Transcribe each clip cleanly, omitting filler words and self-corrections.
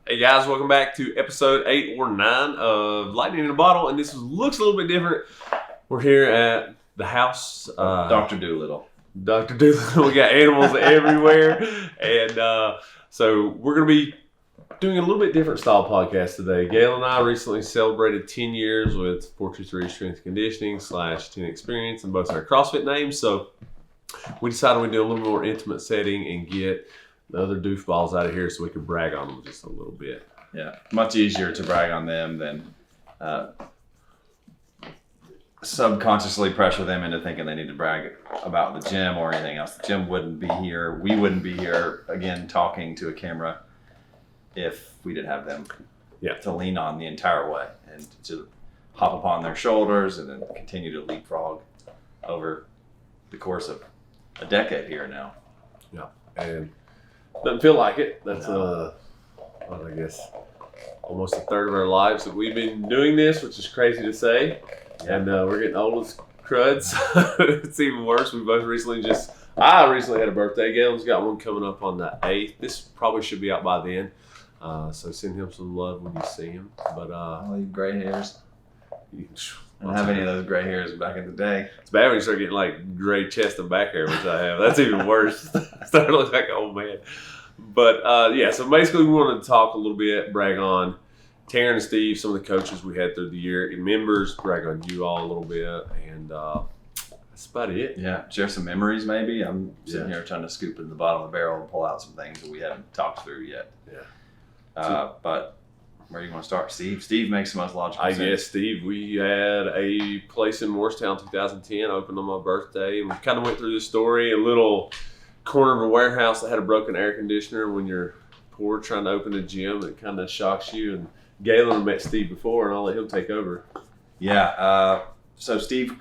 Hey guys, welcome back to episode 8 or 9 of Lightning in a Bottle, and this looks a little bit different. We're here at the house. Dr. Doolittle. Dr. Doolittle. We got animals everywhere, and so we're going to be doing a little bit different style podcast today. Gail and I recently celebrated 10 years with 423 Strength Conditioning / 10 Experience, and both our CrossFit names. So we decided we'd do a little more intimate setting and get the other doofballs out of here so we could brag on them just a little bit. Yeah, much easier to brag on them than subconsciously pressure them into thinking they need to brag about the gym or anything else. The gym wouldn't be here. We wouldn't be here, again, talking to a camera if we didn't have them to lean on the entire way and to hop upon their shoulders and then continue to leapfrog over the course of a decade here now. Yeah, and doesn't feel like it. That's I guess almost a third of our lives that we've been doing this, which is crazy to say. Yeah. And we're getting old as cruds. It's even worse. We both I recently had a birthday. Galen's got one coming up on the 8th. This probably should be out by then. So send him some love when you see him. But all you gray hairs. I don't have any of those gray hairs back in the day. It's bad when you start getting like gray chest and back hair, which I have. That's even worse. Start to look like an old man. But so basically we wanted to talk a little bit, brag on Taryn and Steve, some of the coaches we had through the year, and members, brag on you all a little bit, and that's about it. Yeah, share some memories maybe. I'm sitting here trying to scoop in the bottom of the barrel and pull out some things that we haven't talked through yet. Yeah. But where do you want to start? Steve makes the most logical sense. I guess, Steve, we had a place in Morristown 2010, opened on my birthday, and we kind of went through the story, a little corner of a warehouse that had a broken air conditioner. When you're poor trying to open a gym, it kind of shocks you. And Galen met Steve before, and I'll let him take over. Yeah, so Steve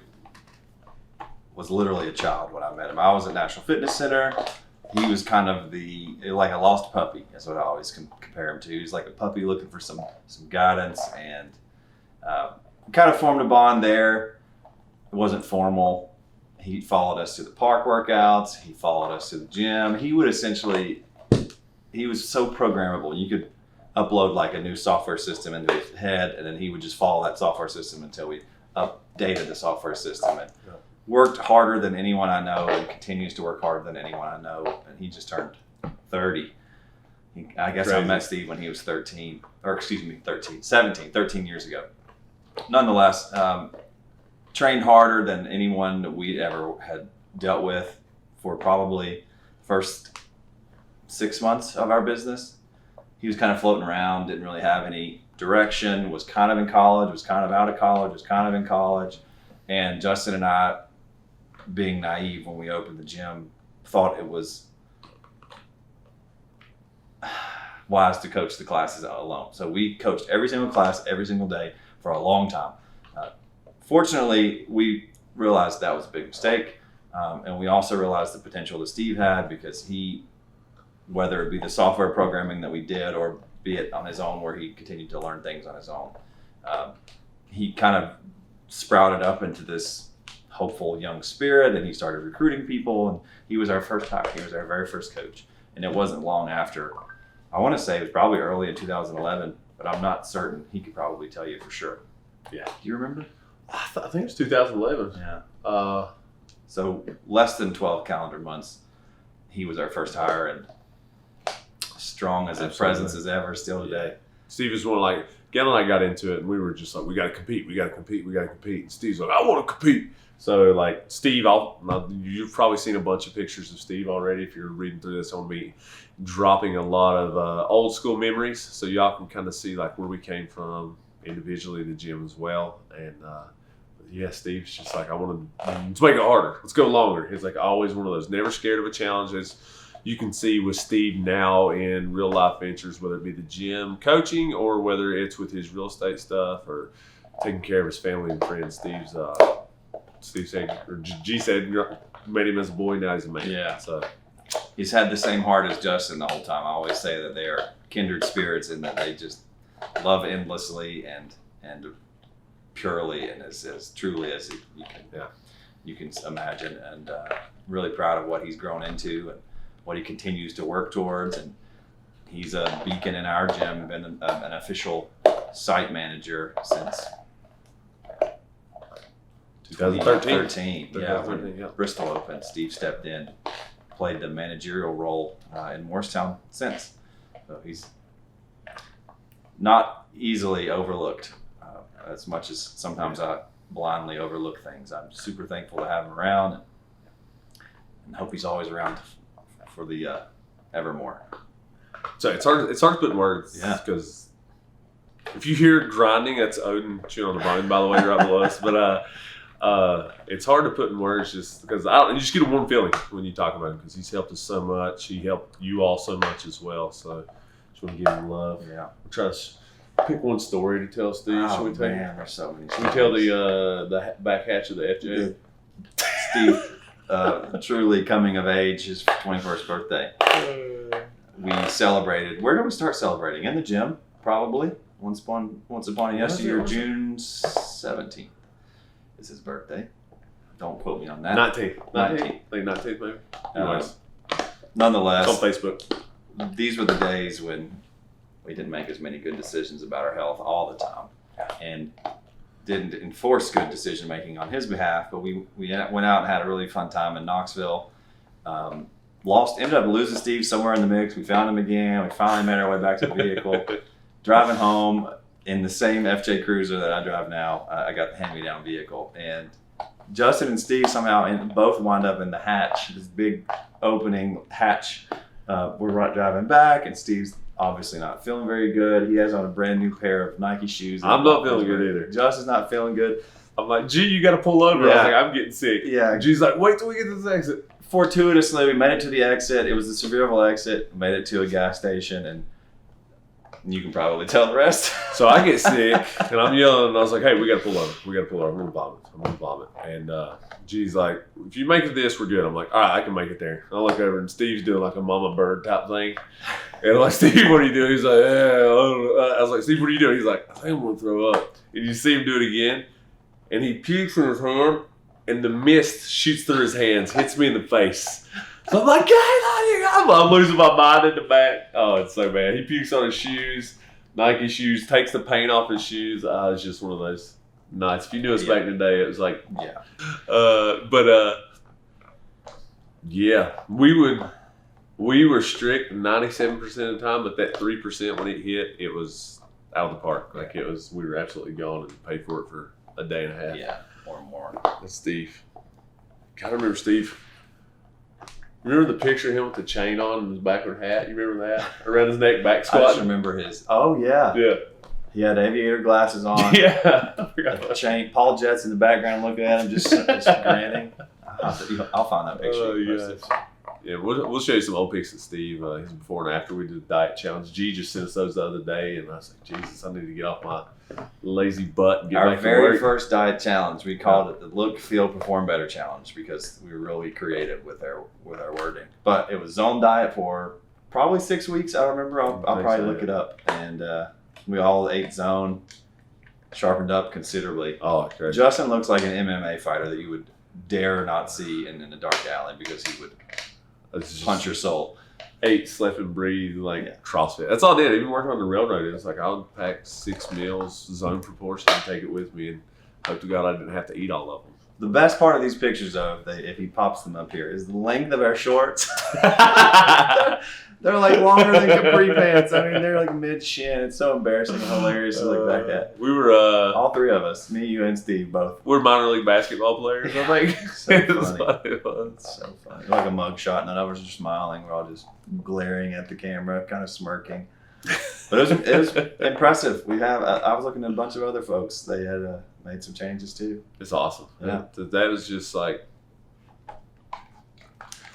was literally a child when I met him. I was at National Fitness Center. He was kind of like a lost puppy. That's what I always compare him to. He's like a puppy looking for some guidance, and kind of formed a bond there. It wasn't formal. He followed us to the park workouts. He followed us to the gym. He was so programmable. You could upload like a new software system into his head, and then he would just follow that software system until we updated the software system. And worked harder than anyone I know, and continues to work harder than anyone I know. And he just turned 30. I guess I met Steve when he was 13 years ago. Nonetheless, trained harder than anyone that we ever had dealt with for probably first 6 months of our business. He was kind of floating around, didn't really have any direction, was kind of in college, was kind of out of college, was kind of in college. And Justin and I, being naive when we opened the gym, thought it was wise to coach the classes alone. So we coached every single class, every single day for a long time. Fortunately, we realized that was a big mistake. And we also realized the potential that Steve had, because he, whether it be the software programming that we did or be it on his own where he continued to learn things on his own, he kind of sprouted up into this hopeful young spirit, and he started recruiting people, and he was our first hire. He was our very first coach. And it wasn't long after, I want to say it was probably early in 2011, but I'm not certain. He could probably tell you for sure. Yeah. Do you remember? I think it was 2011. Yeah. So less than 12 calendar months, he was our first hire, and strong as his presence is ever still today. Steve is one like, Gail and I got into it, and we were just like, we got to compete. And Steve's like, I want to compete. So like Steve, you've probably seen a bunch of pictures of Steve already. If you're reading through this, on me dropping a lot of old school memories, so y'all can kind of see like where we came from individually in the gym as well. And Steve's just like, let's make it harder. Let's go longer. He's like always one of those, never scared of a challenge. As you can see with Steve now in real life ventures, whether it be the gym coaching or whether it's with his real estate stuff or taking care of his family and friends. Steve said, or G said, made him as a boy, now he's a man. Yeah. So he's had the same heart as Justin the whole time. I always say that they are kindred spirits, and that they just love endlessly and purely and as truly as you can imagine. And really proud of what he's grown into and what he continues to work towards. And He's a beacon in our gym, been an official site manager since 2013. Yeah, when Bristol opened, Steve stepped in, played the managerial role in Morristown since. So he's not easily overlooked as much as sometimes I blindly overlook things. I'm super thankful to have him around and hope he's always around for the evermore. So it's hard to put in words because if you hear grinding, that's Odin chewing on the bone, by the way, right below us. But it's hard to put in words just because you just get a warm feeling when you talk about him because he's helped us so much. He helped you all so much as well. So just want to give him love. Yeah. We'll try to pick one story to tell, Steve. Should we tell? Man, there's so many. Should we tell the back hatch of the FJ? Steve, truly coming of age, his 21st birthday. We celebrated. Where did we start celebrating? In the gym, probably. Once upon a yesteryear, June 17th is his birthday. Don't quote me on that. 19th. I think 19th, maybe. Anyways. Nonetheless, it's on Facebook. These were the days when we didn't make as many good decisions about our health all the time, and didn't enforce good decision making on his behalf. But we went out and had a really fun time in Knoxville. Ended up losing Steve somewhere in the mix. We found him again. We finally made our way back to the vehicle. Driving home in the same FJ Cruiser that I drive now, I got the hand-me-down vehicle. And Justin and Steve somehow both wound up in the hatch, this big opening hatch. We're driving back, and Steve's obviously not feeling very good. He has on a brand new pair of Nike shoes. I'm not feeling good either. Justin's not feeling good. I'm like, G, you got to pull over. Yeah. I was like, I'm getting sick. Yeah. G's like, wait till we get to this exit. Fortuitously, we made it to the exit. It was the Sevierville exit. Made it to a gas station, and you can probably tell the rest. So I get sick, and I'm yelling, and I was like, hey, we got to pull over. I'm going to vomit. And G's like, if you make it this, we're good. I'm like, all right, I can make it there. And I look over, and Steve's doing like a mama bird type thing. And I'm like, Steve, what are you doing? He's like, I was like, Steve, what are you doing? He's like, I think I'm going to throw up. And you see him do it again, and he pukes in his hand, and the mist shoots through his hands, hits me in the face. So I'm like, I'm losing my mind in the back. Oh, it's so bad. He pukes on his shoes, Nike shoes, takes the paint off his shoes. It's just one of those nights. If you knew us back in the day, it was like, we were strict 97% of the time, but that 3% when it hit, it was out of the park. Like we were absolutely gone and paid for it for a day and a half. Yeah, or more. That's Steve. Gotta remember Steve. Remember the picture of him with the chain on and his backward hat? You remember that? Around his neck, back squat? I just remember his. Oh, yeah. Yeah. He had aviator glasses on. Yeah. A chain. Paul Jett's in the background looking at him, just grinning. I'll find that picture. Yeah, we'll show you some old pics of Steve. His before and after we did the diet challenge. G just sent us those the other day, and I was like, Jesus, I need to get off my lazy butt and get Our back to very work. first diet challenge, we called it the Look, Feel, Perform Better Challenge because we were really creative with our wording. But it was zone diet for probably 6 weeks. I remember. I'll probably look it up. And we all ate zone, sharpened up considerably. Oh, crazy. Justin looks like an MMA fighter that you would dare not see in a dark alley because he would punch your soul. Ate, slept, and breathed like CrossFit. That's all I did. Even working on the railroad, it's like I'll pack 6 meals, zone proportion, and take it with me, and hope to God I didn't have to eat all of them. The best part of these pictures, though, if he pops them up here, is the length of our shorts. They're like longer than capri pants. I mean, they're like mid-shin. It's so embarrassing and hilarious to look back at. We were all three of us, me, you, and Steve, both. We're minor league basketball players, I think. So funny. It's so funny. Like a mug shot, none of us are smiling. We're all just glaring at the camera, kind of smirking. But it was impressive. I was looking at a bunch of other folks. They had made some changes too. It's awesome. Yeah. That was just like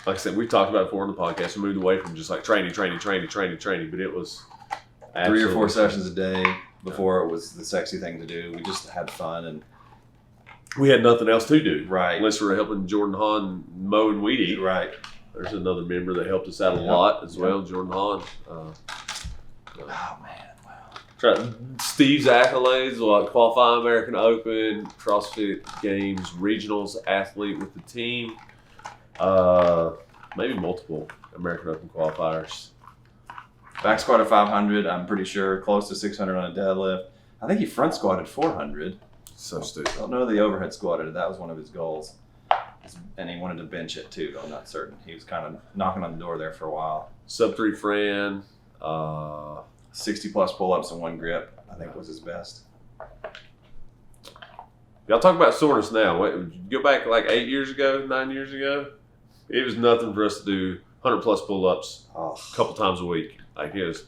I said, we talked about it before in the podcast. We moved away from just like training, but it was 3 or 4 sessions a day before it was the sexy thing to do. We just had fun and we had nothing else to do. Right. Unless we were helping Jordan Hahn mow and weed eat. Right. There's another member that helped us out a lot as well, Jordan Hahn. Oh, man. Wow. Steve's accolades, like qualifying American Open, CrossFit Games, regionals athlete with the team. Maybe multiple American Open qualifiers. Back squatted 500, I'm pretty sure. Close to 600 on a deadlift. I think he front squatted 400. So stupid. I don't know the overhead squatted. That was one of his goals. And he wanted to bench it too, but I'm not certain. He was kind of knocking on the door there for a while. Sub 3 Fran. 60 plus pull-ups and 1 grip, I think was his best. Y'all talk about soreness now. Wait, go back like 8 years ago, 9 years ago. It was nothing for us to do 100 plus pull-ups a couple times a week. Like it's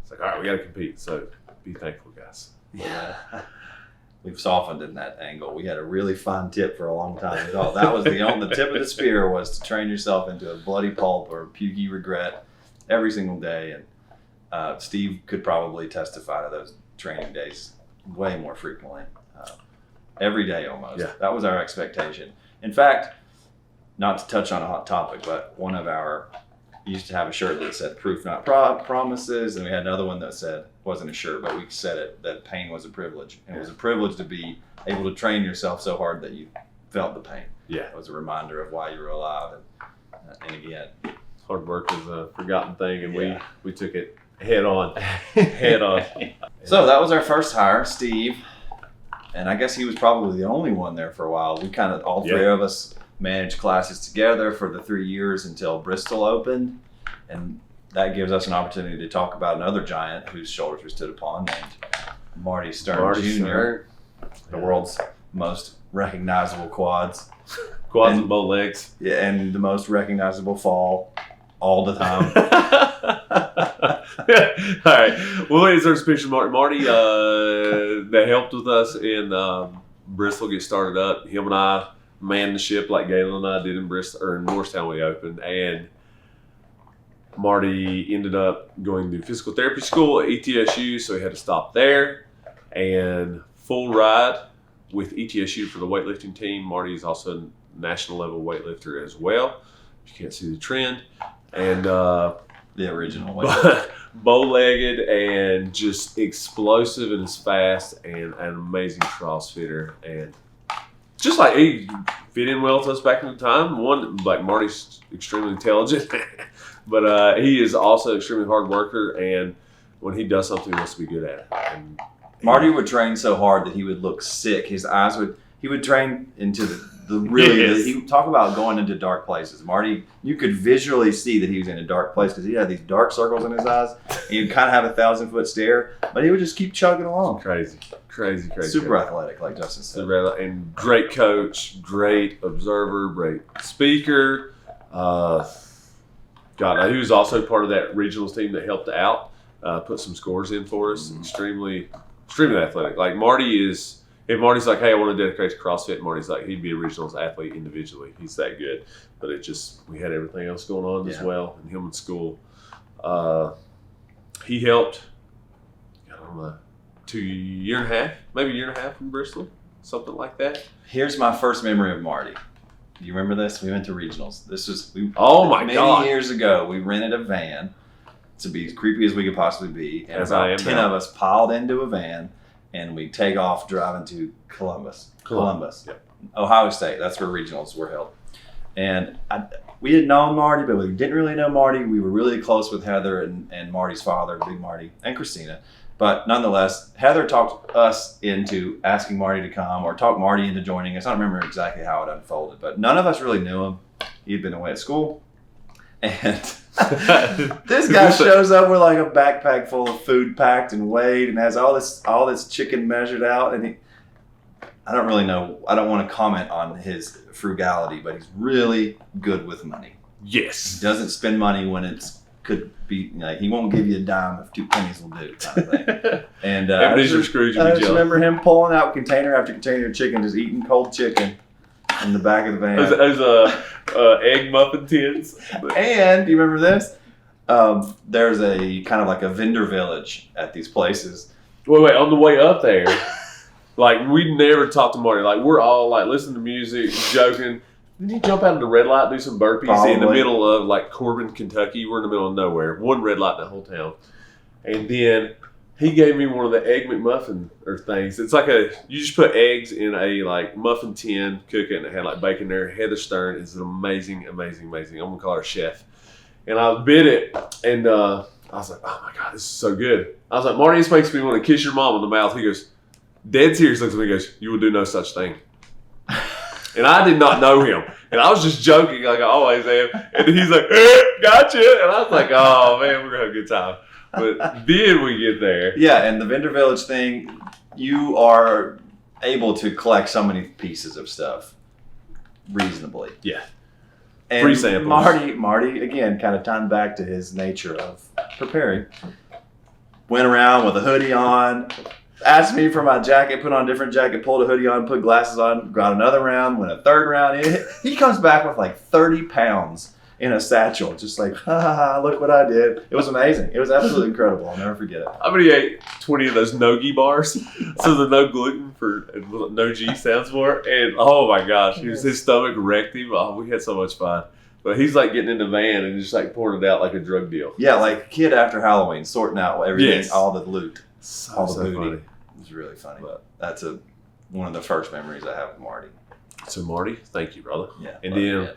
like, all right, we got to compete. So be thankful, guys. Yeah. We've softened in that angle. We had a really fine tip for a long time. That was the tip of the spear was to train yourself into a bloody pulp or pukey regret every single day. And Steve could probably testify to those training days way more frequently. Every day almost. Yeah. That was our expectation. In fact, not to touch on a hot topic, but we used to have a shirt that said proof not promises, and we had another one that said, wasn't a shirt, but we said it, that pain was a privilege. And it was a privilege to be able to train yourself so hard that you felt the pain. Yeah. It was a reminder of why you were alive. And again, Hard work is a forgotten thing, and Yeah. we took it head on. Head on. So that was our first hire, Steve. And I guess he was probably the only one there for a while. We kind of, all three of us managed classes together for the 3 years until Bristol opened. And that gives us an opportunity to talk about another giant whose shoulders we stood upon, named Marty Stern Jr., the world's most recognizable quads. Quads and bow legs. Yeah, and the most recognizable fall all the time. All right. Well, here's our speech from Marty. That helped with us in Bristol get started up. Him and I manned the ship like Galen and I did in Bristol or in Morristown we opened. And Marty ended up going to physical therapy school at ETSU, so he had to stop there. And full ride with ETSU for the weightlifting team. Marty is also a national level weightlifter as well. You can't see the trend. And the original way. Bow-legged and just explosive and as fast and an amazing CrossFitter. And just like he fit in well with us back in the time. One, like Marty's extremely intelligent, but he is also an extremely hard worker. And when he does something, he wants to be good at it. And Marty would train so hard that he would look sick. His eyes he would train into the really, Yes. he would talk about going into dark places. Marty, you could visually see that he was in a dark place because he had these dark circles in his eyes. And he'd kind of have a 1,000-foot stare, but he would just keep chugging along. crazy. Super athletic, like Justin said. And great coach, great observer, great speaker. God, he was also part of that regionals team that helped out, put some scores in for us. Extremely athletic. Like Marty is, if Marty's like, hey, I want to dedicate to CrossFit, Marty's like, he'd be a regionals athlete individually. He's that good. But we had everything else going on as well, and him in school. He helped, I don't know, maybe a year and a half in Bristol, something like that. Here's my first memory of Marty. Do you remember this? We went to regionals. This was many years ago. We rented a van to be as creepy as we could possibly be, and about 10 of us piled into a van, and we take off driving to Columbus. Yep. Ohio State. That's where regionals were held. And we had known Marty, but we didn't really know Marty. We were really close with Heather and Marty's father, Big Marty, and Christina. But nonetheless, Heather talked us into asking Marty to come or talk Marty into joining us. I don't remember exactly how it unfolded, but none of us really knew him. He'd been away at school. And this guy shows up with like a backpack full of food packed and weighed and has all this chicken measured out. And I don't really know. I don't want to comment on his frugality, but he's really good with money. Yes. He doesn't spend money when it's could be like he won't give you a dime if 2 pennies will do kind of thing. And I just remember him pulling out container after container of chicken, just eating cold chicken in the back of the van. Those egg muffin tins. And do you remember this? There's a kind of like a vendor village at these places. Wait, on the way up there, like we never talked to Marty. Like we're all like listening to music, joking. Didn't he jump out into the red light, do some burpees in the middle of like Corbin, Kentucky? We're in the middle of nowhere. One red light in the whole town. And then he gave me one of the Egg McMuffin or things. It's like you just put eggs in a like muffin tin, cook it, and it had like bacon there. Heather Stern is an amazing. I'm going to call her chef. And I bit it, and I was like, oh my God, this is so good. I was like, Marty, this makes me want to kiss your mom on the mouth. He goes, dead serious, looks at me and goes, you will do no such thing. And I did not know him. And I was just joking like I always am. And he's like, gotcha. And I was like, oh man, we're going to have a good time. But then we get there. Yeah, and the vendor village thing, you are able to collect so many pieces of stuff reasonably. Yeah. And free samples. Marty, again, kind of timed back to his nature of preparing. Went around with a hoodie on, asked me for my jacket, put on a different jacket, pulled a hoodie on, put glasses on, got another round, went a third round. He comes back with like 30 pounds in a satchel, just like, ha ha ha, look what I did. It was amazing. It was absolutely incredible. I'll never forget it. I mean, he ate 20 of those no-gi bars. So the no gluten for no G stands for. And oh my gosh, his stomach wrecked him. Oh, we had so much fun. But he's like getting in the van and just like pouring it out like a drug deal. Yeah, like kid after Halloween, sorting out everything, Yes. all the loot, all the So booty. funny. It was really funny. But that's one of the first memories I have with Marty. So Marty, thank you, brother. Yeah. And then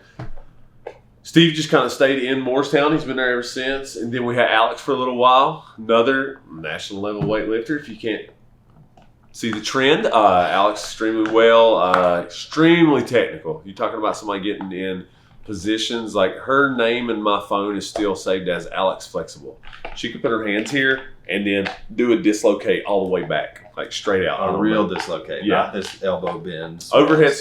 Steve just kind of stayed in Morristown. He's been there ever since. And then we had Alex for a little while, another national level weightlifter. If you can't see the trend, Alex extremely well, extremely technical. You're talking about somebody getting in positions, like her name in my phone is still saved as Alex Flexible. She could put her hands here and then do a dislocate all the way back, like straight out. A real dislocate, Yeah. not this elbow bends. Overhead.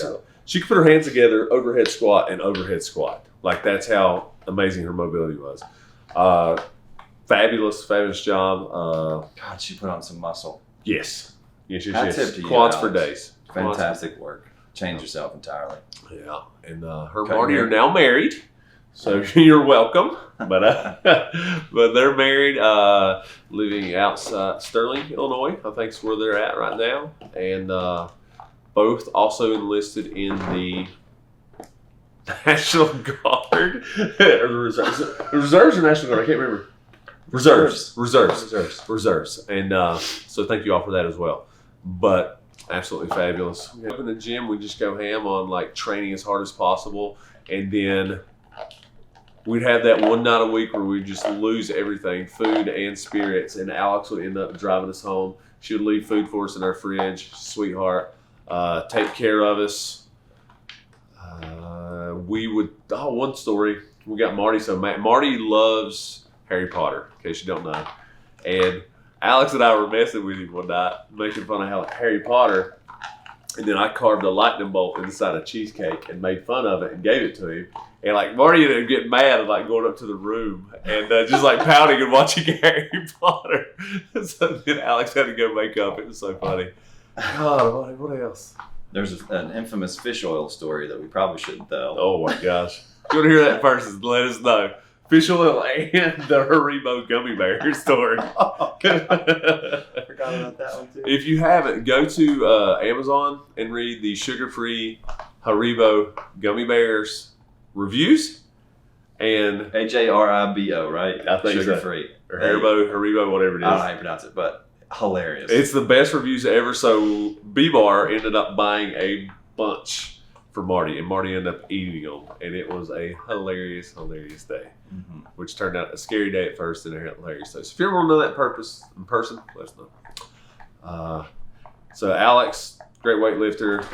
She could put her hands together, overhead squat and overhead squat. Like that's how amazing her mobility was. Fabulous job. God, she put on some muscle. Yes. Yes. Hat tip to you, Quads for Alex. days. Fantastic work. Change yourself entirely. Yeah. And her Okay, Marty here. are now married. So you're welcome. But but they're married, living outside Sterling, Illinois. I think is where they're at right now. And both also enlisted in the National Guard or the reserves. Reserves or National Guard? I can't remember. Reserves. And so thank you all for that as well. But absolutely fabulous. In the gym, we just go ham on like training as hard as possible, and then we'd have that one night a week where we just lose everything, food and spirits, and Alex would end up driving us home. She would leave food for us in our fridge, sweetheart, take care of us. We would, one story, we got Marty. So Marty loves Harry Potter, in case you don't know. And Alex and I were messing with him one night, making fun of Harry Potter. And then I carved a lightning bolt inside a cheesecake and made fun of it and gave it to him. And like Marty ended up getting mad and like going up to the room and just like pouting and watching Harry Potter. So then Alex had to go make up. It was so funny. God, what else? There's an infamous fish oil story that we probably shouldn't tell. Oh my gosh. If you want to hear that first, let us know. Fish oil and the Haribo gummy bear story. Oh, God. I forgot about that one too. If you haven't, go to Amazon and read the sugar-free Haribo gummy bears reviews. And Haribo, right? I think Sugar so. free. or Haribo, whatever it I don't know is. how you pronounce it, but hilarious. It's the best reviews ever. So B-Bar ended up buying a bunch for Marty, and Marty ended up eating them, and it was a hilarious day, which turned out a scary day at first and a hilarious day. So if you ever want to know that in person, let us know. So Alex, great weightlifter.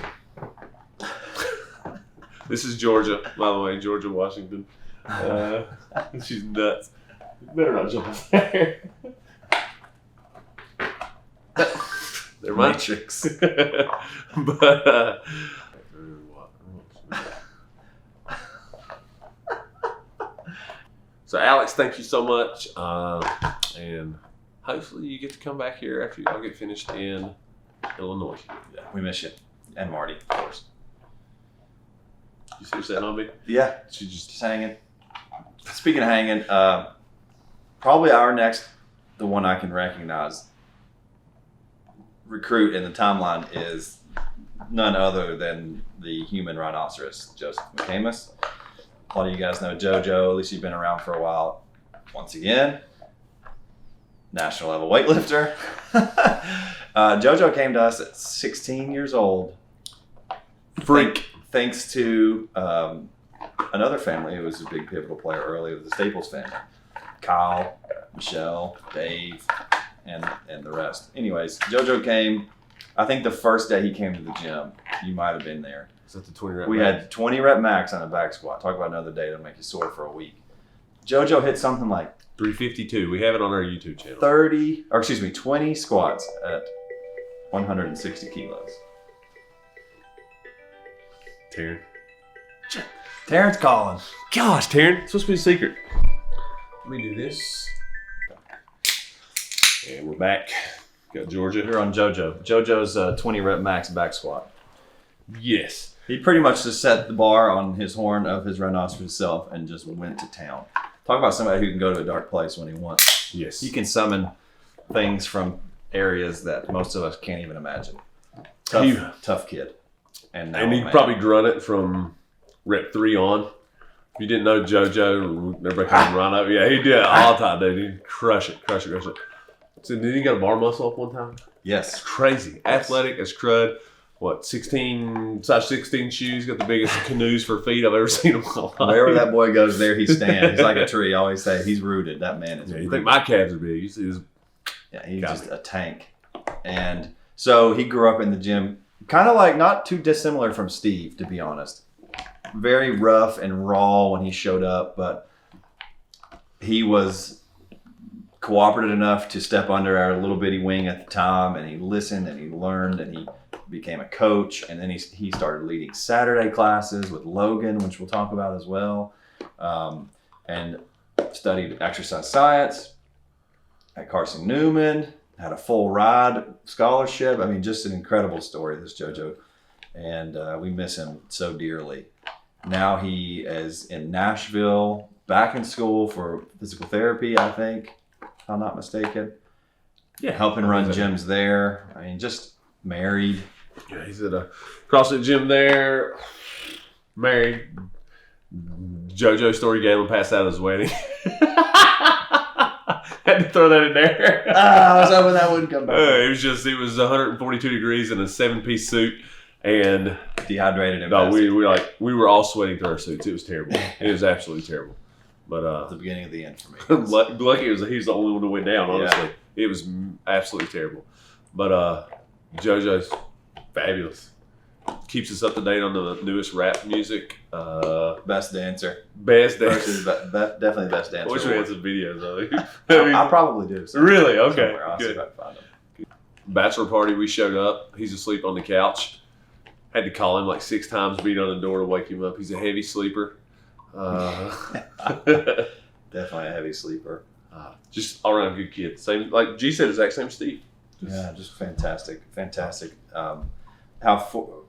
This is Georgia, by the way, Georgia, Washington. She's nuts. You better not jump up there. They're my Matrix. But so Alex, thank you so much, and hopefully you get to come back here after y'all get finished in Illinois. Yeah, we miss you. And Marty, of course. You see what's that on me? Yeah, She just just hanging. Speaking of hanging, probably our next, the one I can recognize, recruit in the timeline is none other than the human rhinoceros, Joseph McCamus. A lot of you guys know JoJo, at least you've been around for a while. Once again, national level weightlifter. JoJo came to us at 16 years old. freak. Thanks to another family who was a big pivotal player earlier, the Staples family. Kyle, Michelle, Dave, and the rest. Anyways, JoJo came. I think the first day he came to the gym, you might have been there. Is that the 20 rep We max? had 20 rep max on a back squat. Talk about another day that'll make you sore for a week. JoJo hit something like 352. We have it on our YouTube channel. 20 squats at 160 kilos. Taryn. Terrence calling. Gosh, Taryn, it's supposed to be a secret. Let me do this. And we're back. Got Georgia. You're on JoJo. JoJo's 20 rep max back squat. Yes. He pretty much just set the bar on his horn of his rhinoceros self and just went to town. Talk about somebody who can go to a dark place when he wants. Yes. He can summon things from areas that most of us can't even imagine. Tough kid. And he probably grunt it from rep 3 on. If you didn't know JoJo, everybody kind of run up. Yeah, he did it all the time, dude. He'd crush it. So did he got a bar muscle up one time? Yes. It's crazy. Athletic as crud. What, size 16 shoes, got the biggest canoes for feet I've ever seen in my life. Wherever that boy goes, there he stands. He's like a tree. I always say he's rooted. That man is rooted. You think my calves are big. You see this? Yeah, he's just a tank. And so he grew up in the gym, kind of like not too dissimilar from Steve, to be honest. Very rough and raw when he showed up, but he was cooperative enough to step under our little bitty wing at the time, and he listened and he learned and he became a coach, and then he started leading Saturday classes with Logan, which we'll talk about as well, and studied exercise science at Carson Newman, had a full ride scholarship. I mean, just an incredible story, this JoJo, and we miss him so dearly. Now he is in Nashville, back in school for physical therapy, I think, if I'm not mistaken. Yeah. Helping run gyms there. I mean, just married. Yeah, he's at a CrossFit gym there. Married. JoJo story, Galen passed out at his wedding. Had to throw that in there. I was hoping that wouldn't come back. It was 142 degrees in a 7-piece suit, and dehydrated and no, we were all sweating through our suits. It was terrible. It was absolutely terrible. But at the beginning of the end for me. Lucky he was the only one who went down. Honestly, It was absolutely terrible. But JoJo's fabulous. Keeps us up to date on the newest rap music. Best dancer. Versus definitely best dancer. I wish we had some videos of it. I probably do. Really? Okay. I'll see Good. if I can find them. Bachelor party, we showed up. He's asleep on the couch. Had to call him like 6 times, beat on the door to wake him up. He's a heavy sleeper. Definitely a heavy sleeper. Just all around good kid. Same, like G said, exact same Steve. Just fantastic. How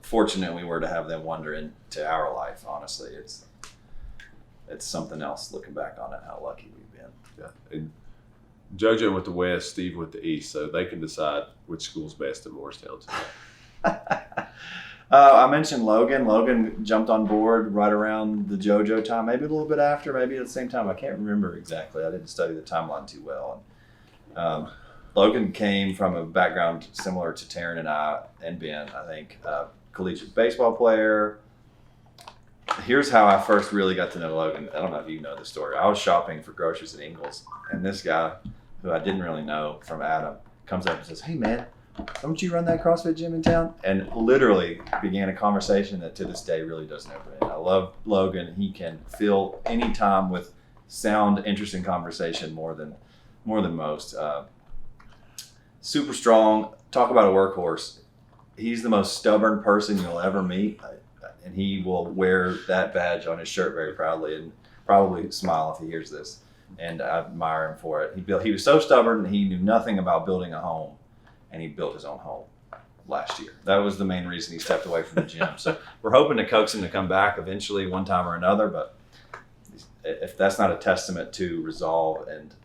fortunate we were to have them wander into our life. Honestly, it's something else looking back on it. How lucky we've been. Yeah, and JoJo went to West, Steve went to East, so they can decide which school's best in Morristown. I mentioned Logan. Logan jumped on board right around the JoJo time, maybe a little bit after, maybe at the same time. I can't remember exactly. I didn't study the timeline too well. Logan came from a background similar to Taryn and I and Ben, I think. Collegiate baseball player. Here's how I first really got to know Logan. I don't know if you know the story. I was shopping for groceries at Ingles, and this guy, who I didn't really know from Adam, comes up and says, "Hey, man, don't you run that CrossFit gym in town?" And literally began a conversation that to this day really does never end. I love Logan. He can fill any time with sound, interesting conversation more than most. Super strong. Talk about a workhorse. He's the most stubborn person you'll ever meet, and he will wear that badge on his shirt very proudly and probably smile if he hears this. And I admire him for it. He was so stubborn, he knew nothing about building a home, and he built his own home last year. That was the main reason he stepped away from the gym. So we're hoping to coax him to come back eventually one time or another, but if that's not a testament to resolve and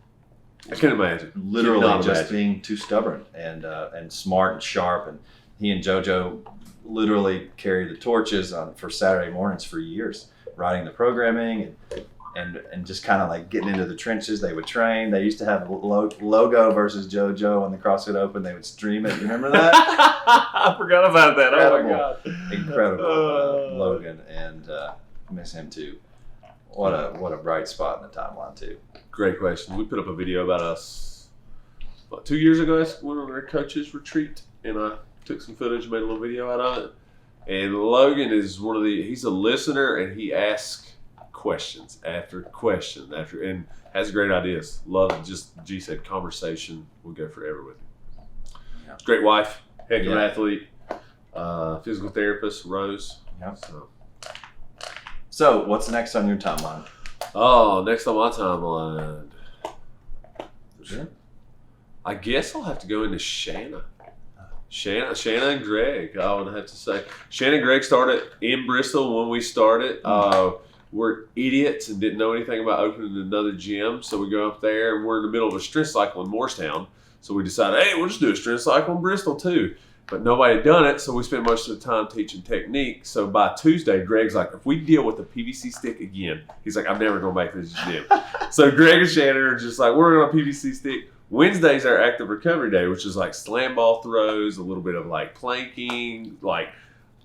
I can imagine. Literally just being too stubborn and smart and sharp. And he and JoJo literally carried the torches for Saturday mornings for years, writing the programming and just kind of like getting into the trenches. They would train. They used to have logo versus JoJo on the CrossFit Open. They would stream it. You remember that? I forgot about that. Incredible. Oh my God. Incredible. Logan, and miss him too. What a bright spot in the timeline too. Great question. We put up a video about us 2 years ago. We were on our coaches retreat, and I took some footage, made a little video out of it. And Logan is he's a listener, and he asks questions after question and has great ideas. Love it. Just G said conversation will go forever with him. Yeah. Great wife, heck of an athlete, physical therapist, Rose. Yeah. So what's next on your timeline? Oh, next on my timeline. I guess I'll have to go into Shanna and Greg, I would have to say. Shanna and Greg started in Bristol when we started. We're idiots and didn't know anything about opening another gym. So we go up there and we're in the middle of a strength cycle in Morristown. So we decided, hey, we'll just do a strength cycle in Bristol too. But nobody had done it, so we spent most of the time teaching technique. So by Tuesday, Greg's like, if we deal with the PVC stick again, he's like, I'm never going back to this gym. So Greg and Shannon are just like, we're on a PVC stick. Wednesday's our active recovery day, which is like slam ball throws, a little bit of like planking, like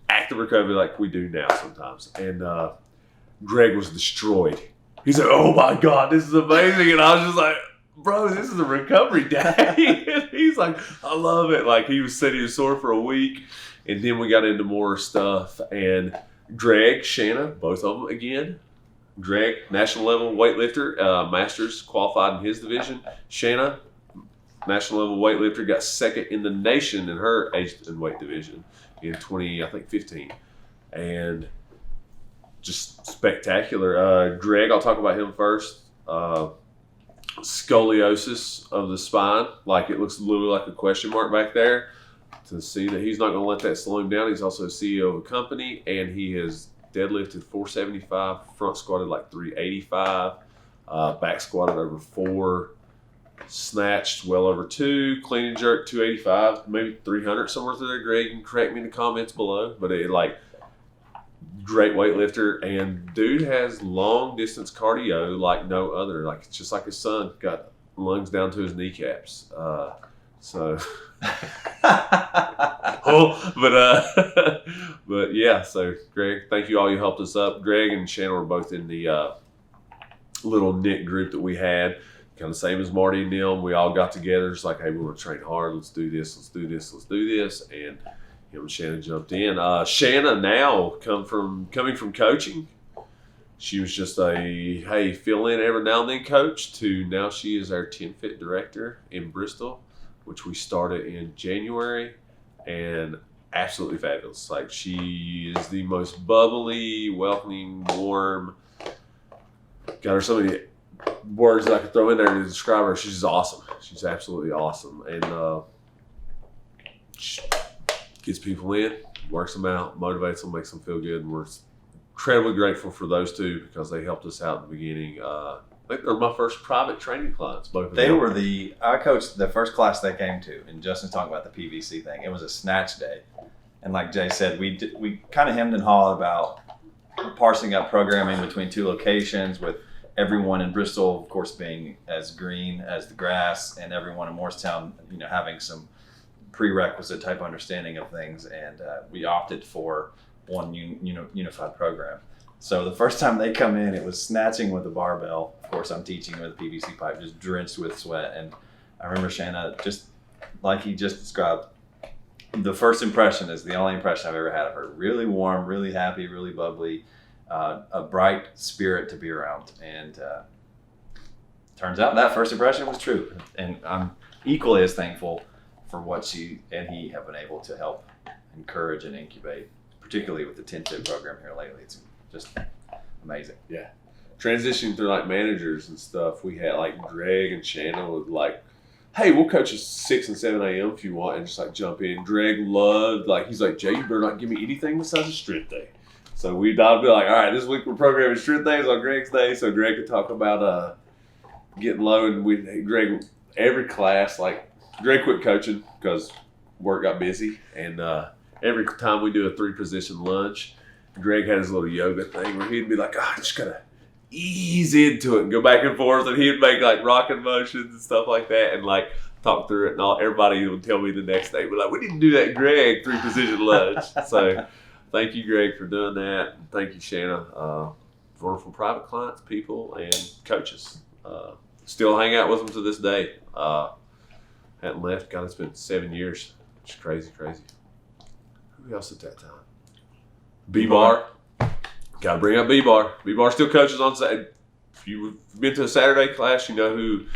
active recovery like we do now sometimes. And Greg was destroyed. He's like, oh my God, this is amazing. And I was just like, bro, this is a recovery day. And he's like, I love it. Like he said he was sore for a week. And then we got into more stuff. And Greg, Shanna, both of them again. Greg, national level weightlifter, masters qualified in his division. Shanna, national level weightlifter, got second in the nation in her age and weight division in 2015. And just spectacular. Greg, I'll talk about him first. Scoliosis of the spine, like it looks literally like a question mark back there. To see that he's not going to let that slow him down. He's also CEO of a company, and he has deadlifted 475, front squatted like 385, back squatted over 4, snatched well over 2, clean and jerk 285, maybe 300 somewhere through there. Greg can correct me in the comments below, but it like great weightlifter, and dude has long distance cardio like no other. Like it's just like his son, got lungs down to his kneecaps. But yeah. So Greg, thank you all. You helped us up. Greg and Shannon were both in the little knit group that we had, kind of same as Marty and them. We all got together, just like, hey, we want to train hard. Let's do this. Let's do this. Let's do this. And him and Shannon jumped in. Shannon now coming from coaching. She was just a, hey, fill in every now and then coach, to now she is our 10 Fit director in Bristol, which we started in January, and absolutely fabulous. Like she is the most bubbly, welcoming, warm. Got her so many words that I could throw in there to describe her. She's awesome. She's absolutely awesome. And she gets people in, works them out, motivates them, makes them feel good. And we're incredibly grateful for those two because they helped us out in the beginning. I think they're my first private training clients. Both of them. I coached the first class they came to, and Justin's talking about the PVC thing. It was a snatch day. And like Jay said, we kind of hemmed and hawed about parsing up programming between two locations, with everyone in Bristol, of course, being as green as the grass, and everyone in Morristown, having some prerequisite type understanding of things. And we opted for one unified program. So the first time they come in, it was snatching with a barbell. Of course, I'm teaching with a PVC pipe, just drenched with sweat. And I remember Shanna, just like he just described, the first impression is the only impression I've ever had of her. Really warm, really happy, really bubbly, a bright spirit to be around. And turns out that first impression was true. And I'm equally as thankful for what she and he have been able to help encourage and incubate, particularly with the 10 Fit program here lately. It's just amazing. Yeah. Transitioning through like managers and stuff, we had like Greg and Shannon would like, hey, we'll coach at 6 and 7 a.m. if you want, and just like jump in. Greg loved, like, he's like, Jay, you better not give me anything besides a strength day. So I'd be like, all right, this week we're programming strength days on Greg's day. So Greg could talk about getting low, and Greg, every class, like, Greg quit coaching because work got busy, and every time we do a 3-position lunge, Greg had his little yoga thing where he'd be like, I just gotta ease into it and go back and forth, and he'd make like rocking motions and stuff like that, and like talk through it, and everybody would tell me the next day, but like, we didn't do that Greg 3-position lunge. So thank you, Greg, for doing that, and thank you, Shanna. wonderful private clients, people, and coaches. Still hang out with them to this day. Hadn't left. God, it's been 7 years. It's crazy. Who else at that time? B-Bar. Got to bring up B-Bar. B-Bar still coaches on Saturday. If you've been to a Saturday class, you know who.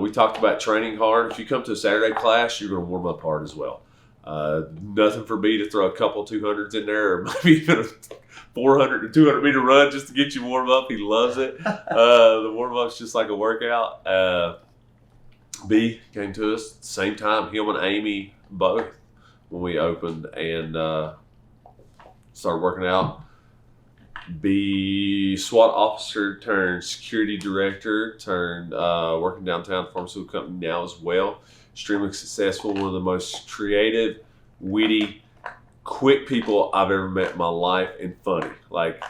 We talked about training hard. If you come to a Saturday class, you're going to warm up hard as well. Nothing for me to throw a couple 200s in there, or maybe even a 400 to 200 meter run just to get you warm up. He loves it. The warm up's just like a workout. B came to us at the same time. Him and Amy both when we opened and started working out. B SWAT officer turned security director turned working downtown pharmaceutical company now as well. Extremely successful. One of the most creative, witty, quick people I've ever met in my life, and funny. Like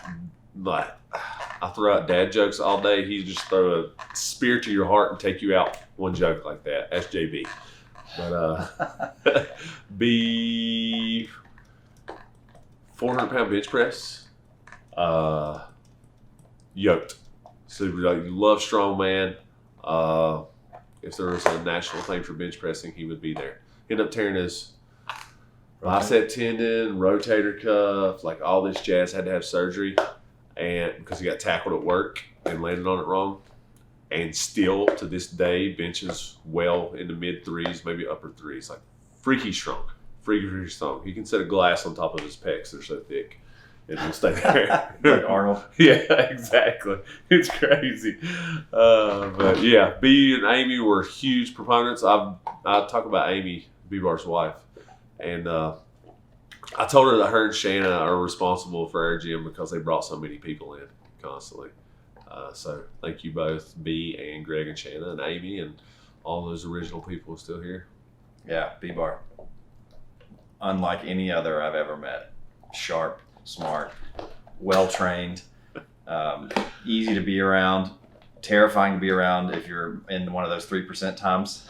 I throw out dad jokes all day. He just throw a spear to your heart and take you out one joke like that. That's JB. But B 400-pound bench press. Yoked. So like, you love strongman. If there was a national thing for bench pressing, he would be there. Ended up tearing his bicep tendon, rotator cuff, like all this jazz. Had to have surgery, and because he got tackled at work and landed on it wrong. And still to this day benches well in the mid threes, maybe upper threes, like freaky strong. He can set a glass on top of his pecs; they're so thick. And he'll stay there. Like Arnold. Yeah, exactly. It's crazy. But yeah, B and Amy were huge proponents. I talk about Amy, B-Bar's wife. And I told her that her and Shanna are responsible for our gym because they brought so many people in constantly. So thank you both, B and Greg and Shanna and Amy and all those original people are still here. Yeah, B-Bar. Unlike any other I've ever met. Sharp. Smart, well-trained, easy to be around, terrifying to be around if you're in one of those 3% times.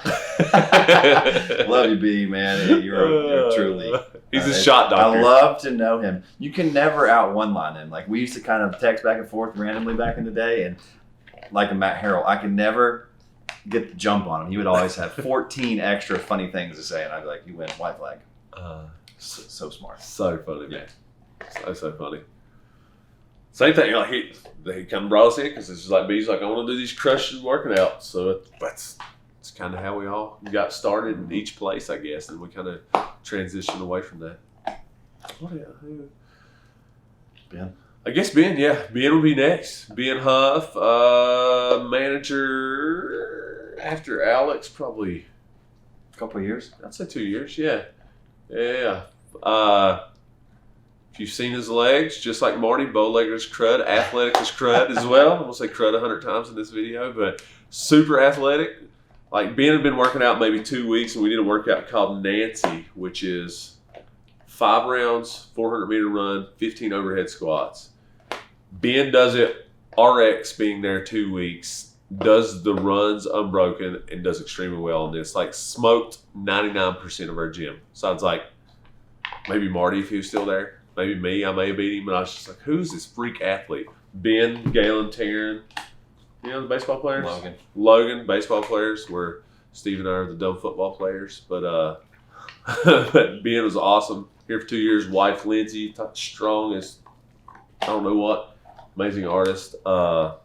Love you, B, man. You're truly. He's a shot doctor. I love to know him. You can never out one-line him. Like, we used to kind of text back and forth randomly back in the day, and like a Matt Harrell, I could never get the jump on him. He would always have 14 extra funny things to say, and I'd be like, you win, white flag. So smart. So funny, man. So funny. Same thing. Like he kind of brought us in because it's just like B's like, I want to do these crushes working out. So it's kind of how we all got started in each place, I guess, and we kind of transitioned away from that. Who? Ben. I guess Ben. Yeah, Ben will be next. Ben Huff, manager after Alex, probably a couple of years. I'd say 2 years. Yeah. If you've seen his legs, just like Marty, bow-legged as crud, athletic as crud as well. I'm going to say crud 100 times in this video, but super athletic. Like Ben had been working out maybe 2 weeks, and we did a workout called Nancy, which is 5 rounds, 400-meter run, 15 overhead squats. Ben does it, RX being there 2 weeks, does the runs unbroken, and does extremely well on this. Like smoked 99% of our gym. So I was like, maybe Marty if he was still there. Maybe me, I may have beat him, but I was just like, who's this freak athlete? Ben, Galen, Taryn, you know the baseball players? Logan, baseball players, where Steve and I are the dumb football players. But but Ben was awesome. Here for 2 years. Wife, Lindsay, strong as I don't know what. Amazing artist. What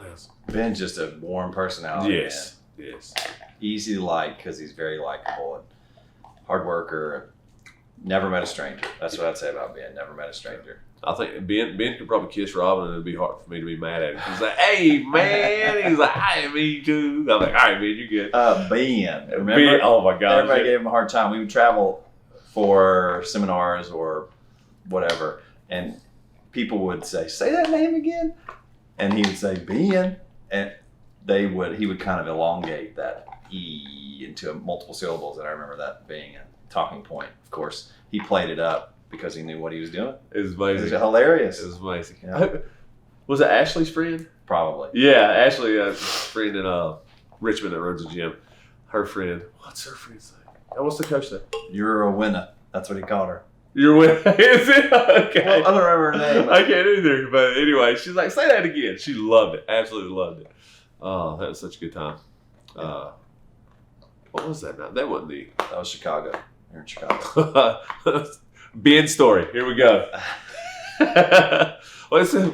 else? Ben's just a warm personality. Yes, man. Yes. Easy to like because he's very likable and hard worker. Never met a stranger. That's what I'd say about Ben. Never met a stranger. I think Ben could probably kiss Robin and it'd be hard for me to be mad at him. He's like, hey, man. He's like, hey, me too. I'm like, all right, Ben, you're good. Ben. Remember? Ben, oh, my God. Everybody gave him a hard time. We would travel for seminars or whatever, and people would say that name again. And he would say, Ben. And he would kind of elongate that E into multiple syllables. And I remember that being a talking point. Of course, he played it up because he knew what he was doing. It was amazing. It was hilarious. It was amazing. Yeah. Was it Ashley's friend? Probably. Yeah, Ashley, friend in Richmond that runs a gym. Her friend. What's her friend's name? What's the coach name? You're a winner. That's what he called her. You're with is it? Okay. Well, I don't remember her name. I can't either. But anyway, she's like, say that again. She loved it. Absolutely loved it. Oh, that was such a good time. What was that now? That wasn't the That was Chicago. You're in Chicago. Ben's story. Here we go. What's it?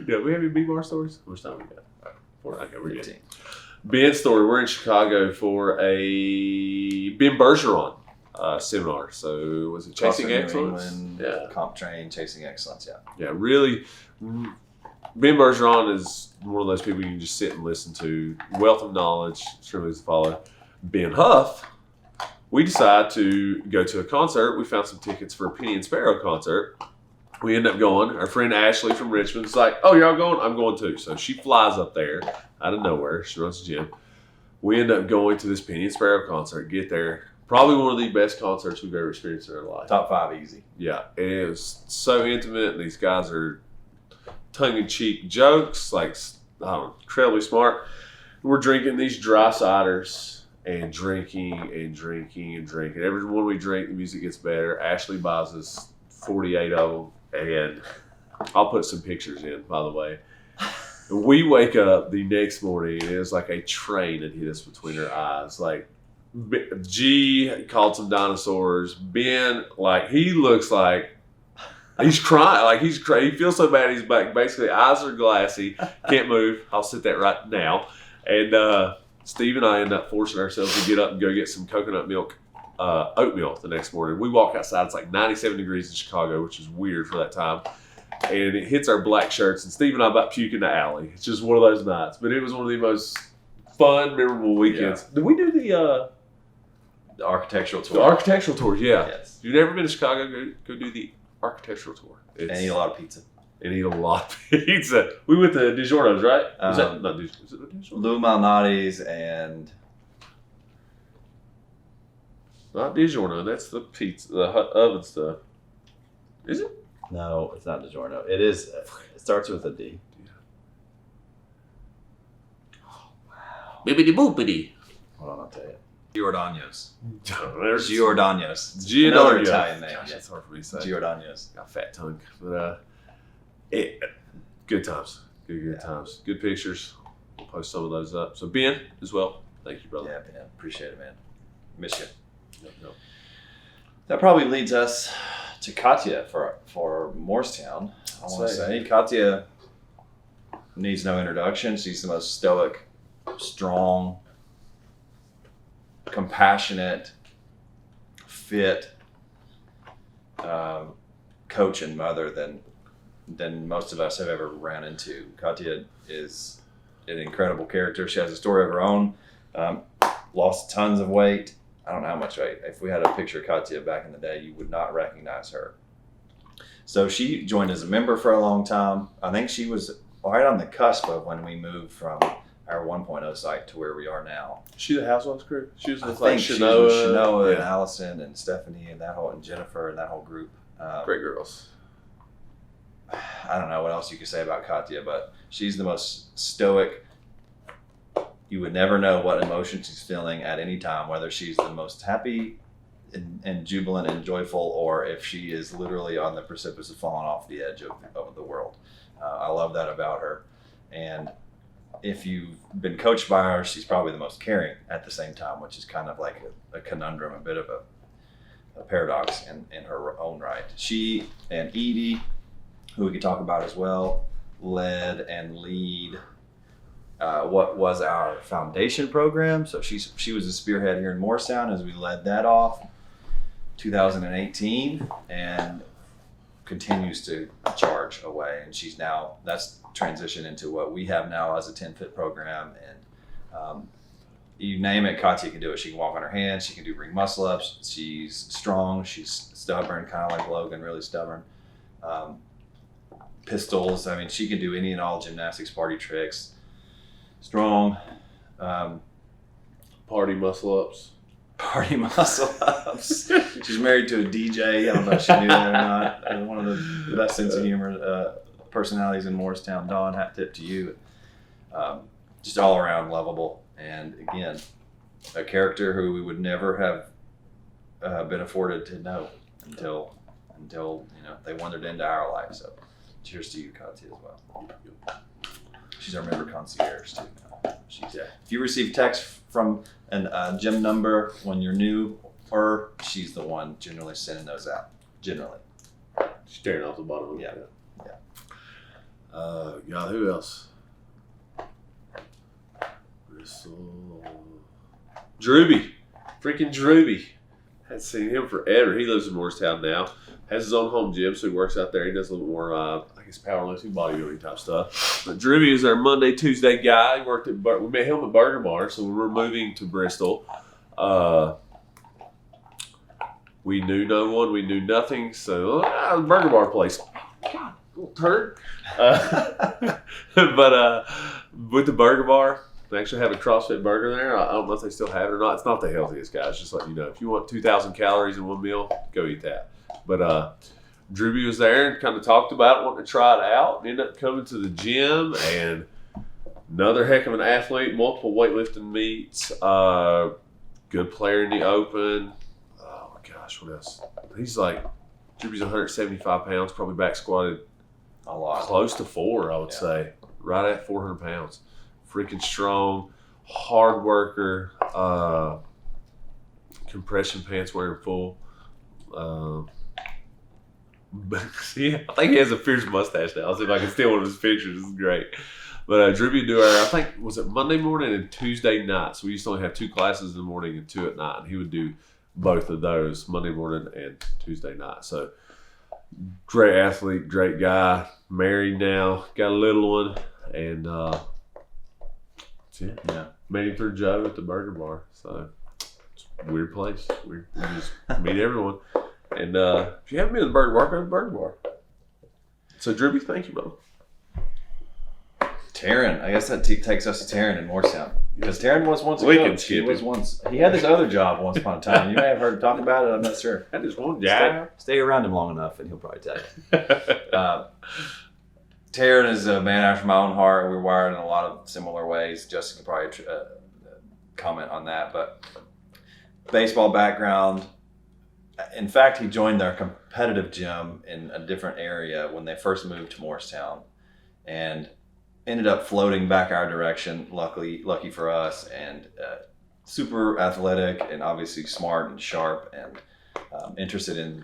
Do we have any B-bar stories? How much time we got? All right. Okay, we're good. 15. Ben's story. We're in Chicago for a Ben Bergeron seminar. So was it Chasing CrossFit New Excellence? England, Yeah. Comp Train, Chasing Excellence. Yeah. Yeah, really. Ben Bergeron is one of those people you can just sit and listen to. Wealth of knowledge, surely to follow. Ben Huff, we decided to go to a concert. We found some tickets for a Penny and Sparrow concert. We end up going. Our friend Ashley from Richmond is like, oh, y'all going? I'm going too. So she flies up there out of nowhere. She runs the gym. We end up going to this Penny and Sparrow concert. Get there. Probably one of the best concerts we've ever experienced in our life. Top 5 easy. Yeah. And it was so intimate. And these guys are tongue-in-cheek jokes, like, I don't know, incredibly smart. We're drinking these dry ciders and drinking and drinking and drinking. Every one we drink, the music gets better. Ashley buys us 48 of them. And I'll put some pictures in, by the way. We wake up the next morning, and it was like a train had hit us between our eyes. Like, G called some dinosaurs. Ben, like, he looks like he's crying. Like, he feels so bad. He's back. Basically, eyes are glassy. Can't move. I'll sit that right now. And Steve and I end up forcing ourselves to get up and go get some coconut milk. Oatmeal the next morning. We walk outside. It's like 97 degrees in Chicago, which is weird for that time. And it hits our black shirts, and Steve and I about puke in the alley. It's just one of those nights. But it was one of the most fun, memorable weekends. Yeah. Did we do the architectural tour? The architectural tours, yeah. Yes. If you've never been to Chicago, go do the architectural tour. And eat a lot of pizza. And eat a lot of pizza. We went to DiGiorno's, right? Was that not DiGiorno's? Is it DiGiorno's? Lou Malnati's and... Not DiGiorno. That's the pizza, the hot oven stuff. Is it? No, it's not DiGiorno. It is. It starts with a D. Yeah. Oh, wow. Bibbidi boopity. Hold on, I'll tell you. Giordano's. There's Giordano's. Giordano. Another Italian name. Gosh, that's hard for me to say. Giordano's. Got a fat tongue. But good times. Good times. Good pictures. We'll post some of those up. So Ben as well. Thank you, brother. Yeah, man. Appreciate it, man. Miss you. No. That probably leads us to Katya for Morristown. I want to say Katya needs no introduction. She's the most stoic, strong, compassionate, fit coach and mother than most of us have ever ran into. Katya is an incredible character. She has a story of her own. Lost tons of weight. I don't know how much weight. If we had a picture of Katya back in the day, you would not recognize her. So she joined as a member for a long time. I think she was right on the cusp of when we moved from our 1.0 site to where we are now. She the Housewives crew? She was with like Shanoa and yeah. Allison and Stephanie and and Jennifer and that whole group. Great girls. I don't know what else you could say about Katya, but she's the most stoic. You would never know what emotion she's feeling at any time, whether she's the most happy and jubilant and joyful, or if she is literally on the precipice of falling off the edge of the world. I love that about her. And if you've been coached by her, she's probably the most caring at the same time, which is kind of like a conundrum, a bit of a paradox in her own right. She and Edie, who we could talk about as well, led and lead what was our foundation program. So she was a spearhead here in Morristown as we led that off 2018 and continues to charge away. And that's transitioned into what we have now as a 10-fit program. And you name it, Katya can do it. She can walk on her hands. She can do ring muscle ups. She's strong. She's stubborn, kind of like Logan, really stubborn. Pistols. I mean, she can do any and all gymnastics, party tricks. Strong. Party muscle ups. Party muscle ups. She's married to a DJ. I don't know if she knew that or not. One of the best sense of humor personalities in Morristown. Dawn, hat tip to you. Just all around lovable. And again, a character who we would never have been afforded to know. until they wandered into our life. So cheers to you, Katya, as well. She's our member concierge too. If you receive text from a gym number when you're new, she's the one generally sending those out. Generally. Staring off the bottom of it. God, who else? Drewby. Freaking Drewby. Hadn't seen him forever. He lives in Morristown now. Has his own home gym, so he works out there. He does a little more, powerlifting, bodybuilding type stuff. But Drewby is our Monday, Tuesday guy. He worked we met him at Burger Bar, so we were moving to Bristol. We knew no one. We knew nothing. So, Burger Bar place. God, little turd. But with the Burger Bar, they actually have a CrossFit burger there. I don't know if they still have it or not. It's not the healthiest, guys. Just letting you know. If you want 2,000 calories in one meal, go eat that. But Drewby was there and kind of talked about wanting to try it out. Ended up coming to the gym, and another heck of an athlete, multiple weightlifting meets, good player in the open. Oh my gosh, what else? He's like, Drewby's 175 pounds, probably back squatted a lot. Close to 4, I would say. Right at 400 pounds. Freaking strong, hard worker, compression pants wearing full. But yeah, I think he has a fierce mustache now. I'll see if I can steal one of his pictures. This is great. But Drewby would do our, I think, was it Monday morning and Tuesday night? So we used to only have 2 classes in the morning and 2 at night. And he would do both of those, Monday morning and Tuesday night. So great athlete, great guy, married now, got a little one, and that's it. Yeah. Made him through Joe at the Burger Bar. So it's a weird place. We just meet everyone. And if you haven't been to the Burger Bar, go to the Burger Bar. So Drewby, thank you, brother. Taryn, I guess that takes us to Taryn in Morristown. Because Taryn was once a We can coach. skip He had this other job once upon a time. You may have heard him talk about it. I'm not sure. That is one guy. Stay around him long enough, and he'll probably tell you. Taryn is a man after my own heart. We're wired in a lot of similar ways. Justin could probably comment on that. But baseball background. In fact, he joined our competitive gym in a different area when they first moved to Morristown, and ended up floating back our direction. Lucky for us, and super athletic, and obviously smart and sharp, and interested in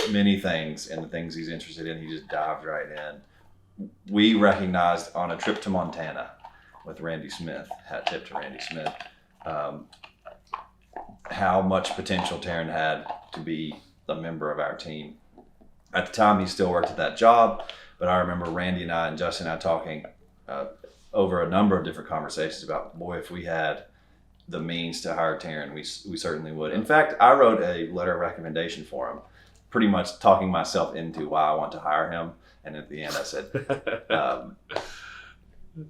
many things. And the things he's interested in, he just dived right in. We recognized on a trip to Montana with Randy Smith, hat tip to Randy Smith, how much potential Taryn had to be a member of our team. At the time, he still worked at that job, but I remember Randy and I and Justin and I talking over a number of different conversations about, boy, if we had the means to hire Taryn, we certainly would. In fact, I wrote a letter of recommendation for him, pretty much talking myself into why I want to hire him. And at the end, I said,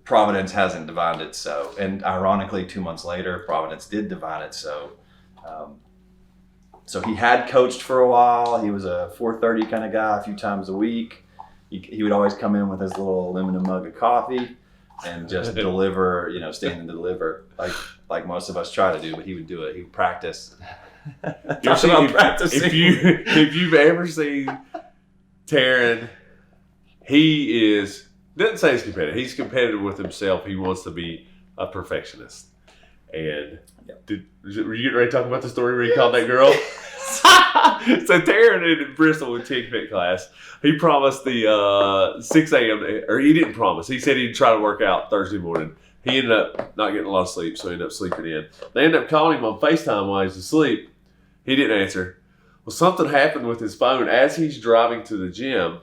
Providence hasn't divined it so. And ironically, 2 months later, Providence did divine it so. So he had coached for a while. He was a 4:30 kind of guy a few times a week. He would always come in with his little aluminum mug of coffee and just deliver, stand and deliver like most of us try to do, but he would do it. He would practice. If you've ever seen Taryn, he doesn't say he's competitive. He's competitive with himself. He wants to be a perfectionist. And were you getting ready to talk about the story where he called that girl? So Taryn in Bristol with Tick Fit class, he promised the 6 a.m. or he didn't promise. He said he'd try to work out Thursday morning. He ended up not getting a lot of sleep, so he ended up sleeping in. They ended up calling him on FaceTime while he was asleep. He didn't answer. Well, something happened with his phone as he's driving to the gym.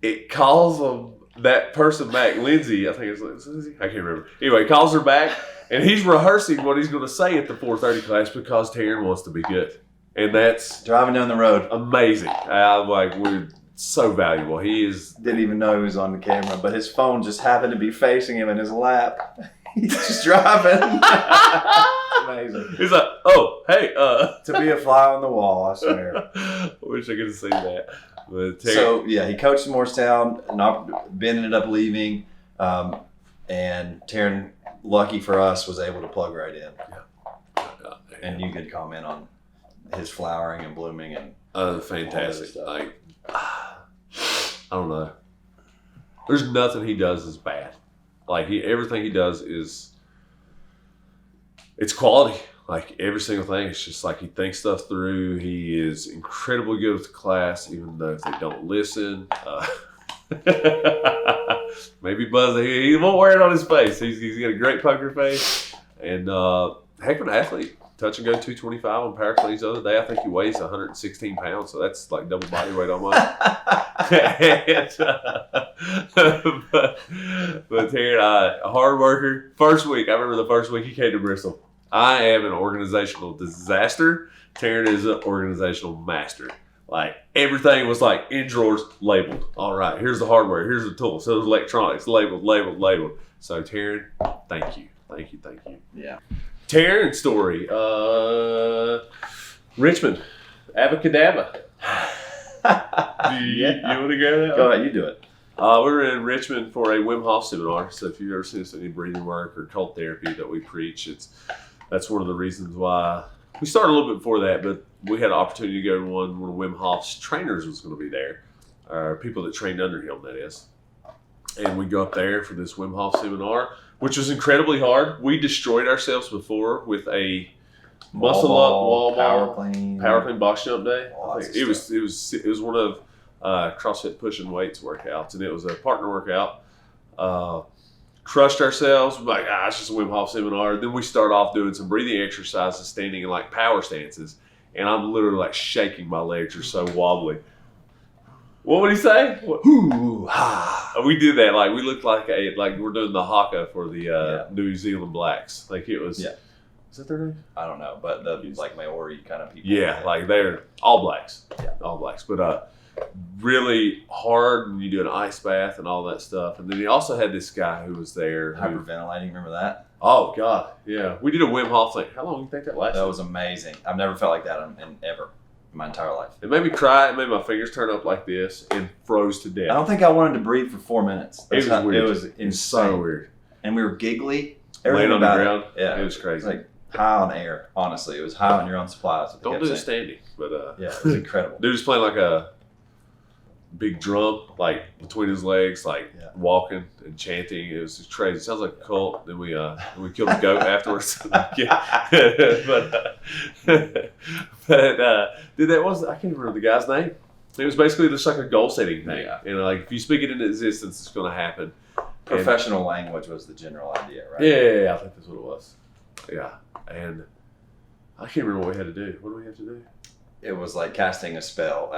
It calls him, that person back, Lindsay, I think it's Lindsay, I can't remember. Anyway, calls her back, and he's rehearsing what he's going to say at the 4:30 class because Taryn wants to be good. And that's driving down the road. Amazing. We're so valuable. He is. Didn't even know he was on the camera, but his phone just happened to be facing him in his lap. He's just driving. Amazing. He's like, oh, hey. To be a fly on the wall, I swear. I wish I could have seen that. But so, he coached in Morristown. Ben ended up leaving. And Taryn, lucky for us, was able to plug right in. Yeah. And you could comment on his flowering and blooming and Fantastic. stuff. Like, I don't know. There's nothing he does is bad. Like everything he does it's quality. Like every single thing, it's just like he thinks stuff through. He is incredibly good with the class, even though if they don't listen. Maybe Buzz, he won't wear it on his face. He's got a great poker face, and heck of an athlete. Touch and go 225 on power cleans the other day. I think he weighs 116 pounds, so that's like double body weight almost. but Taryn, a hard worker. First week, I remember the first week he came to Bristol. I am an organizational disaster. Taryn is an organizational master. Like everything was like in drawers, labeled. All right, here's the hardware, here's the tools, so there's electronics, labeled. So Taryn, thank you. Yeah. Taryn's story. Richmond, Abacadabra. You want to go that? Go ahead, you do it. We were in Richmond for a Wim Hof seminar. So if you've ever seen us any breathing work or cold therapy that we preach, that's one of the reasons why we started a little bit before that. But we had an opportunity to go to one of Wim Hof's trainers was going to be there, or people that trained under him, that is. And we go up there for this Wim Hof seminar, which was incredibly hard. We destroyed ourselves before with a muscle up wall ball, power clean box jump day. It was one of CrossFit pushing weights workouts, and it was a partner workout. Crushed ourselves. We're like, it's just a Wim Hof seminar. Then we start off doing some breathing exercises, standing in like power stances, and I'm literally like shaking. My legs are so wobbly. What would he say? We did that. Like we looked like we're doing the haka for the New Zealand Blacks. Like it was. Yeah. Is that their name? I don't know, but the like Maori kind of people. Yeah, like they're all blacks. Yeah, all blacks. But really hard, and you do an ice bath and all that stuff. And then he also had this guy who was there. Hyperventilating. Remember that? Oh God, yeah. We did a Wim Hof thing. How long do you think that lasted? That was amazing. I've never felt like that in my entire life. It made me cry. It made my fingers turn up like this and froze to death. I don't think I wanted to breathe for 4 minutes. It was weird. It was insane. So weird. And we were giggly. Laying on the about ground. Yeah, it was crazy. It was like high on air. Honestly, it was high on your own supply. Don't do it standing, but yeah, it was incredible. Dude was playing like a big drum, like between his legs, like walking and chanting. It was just crazy. It sounds like a cult. Then we killed a goat afterwards. but dude, that was, I can't remember the guy's name. It was basically just like a goal setting thing. Yeah. You know, like if you speak it into existence, it's going to happen. Professional language was the general idea, right? Yeah, I think that's what it was. Yeah, and I can't remember what we had to do. What do we have to do? It was like casting a spell.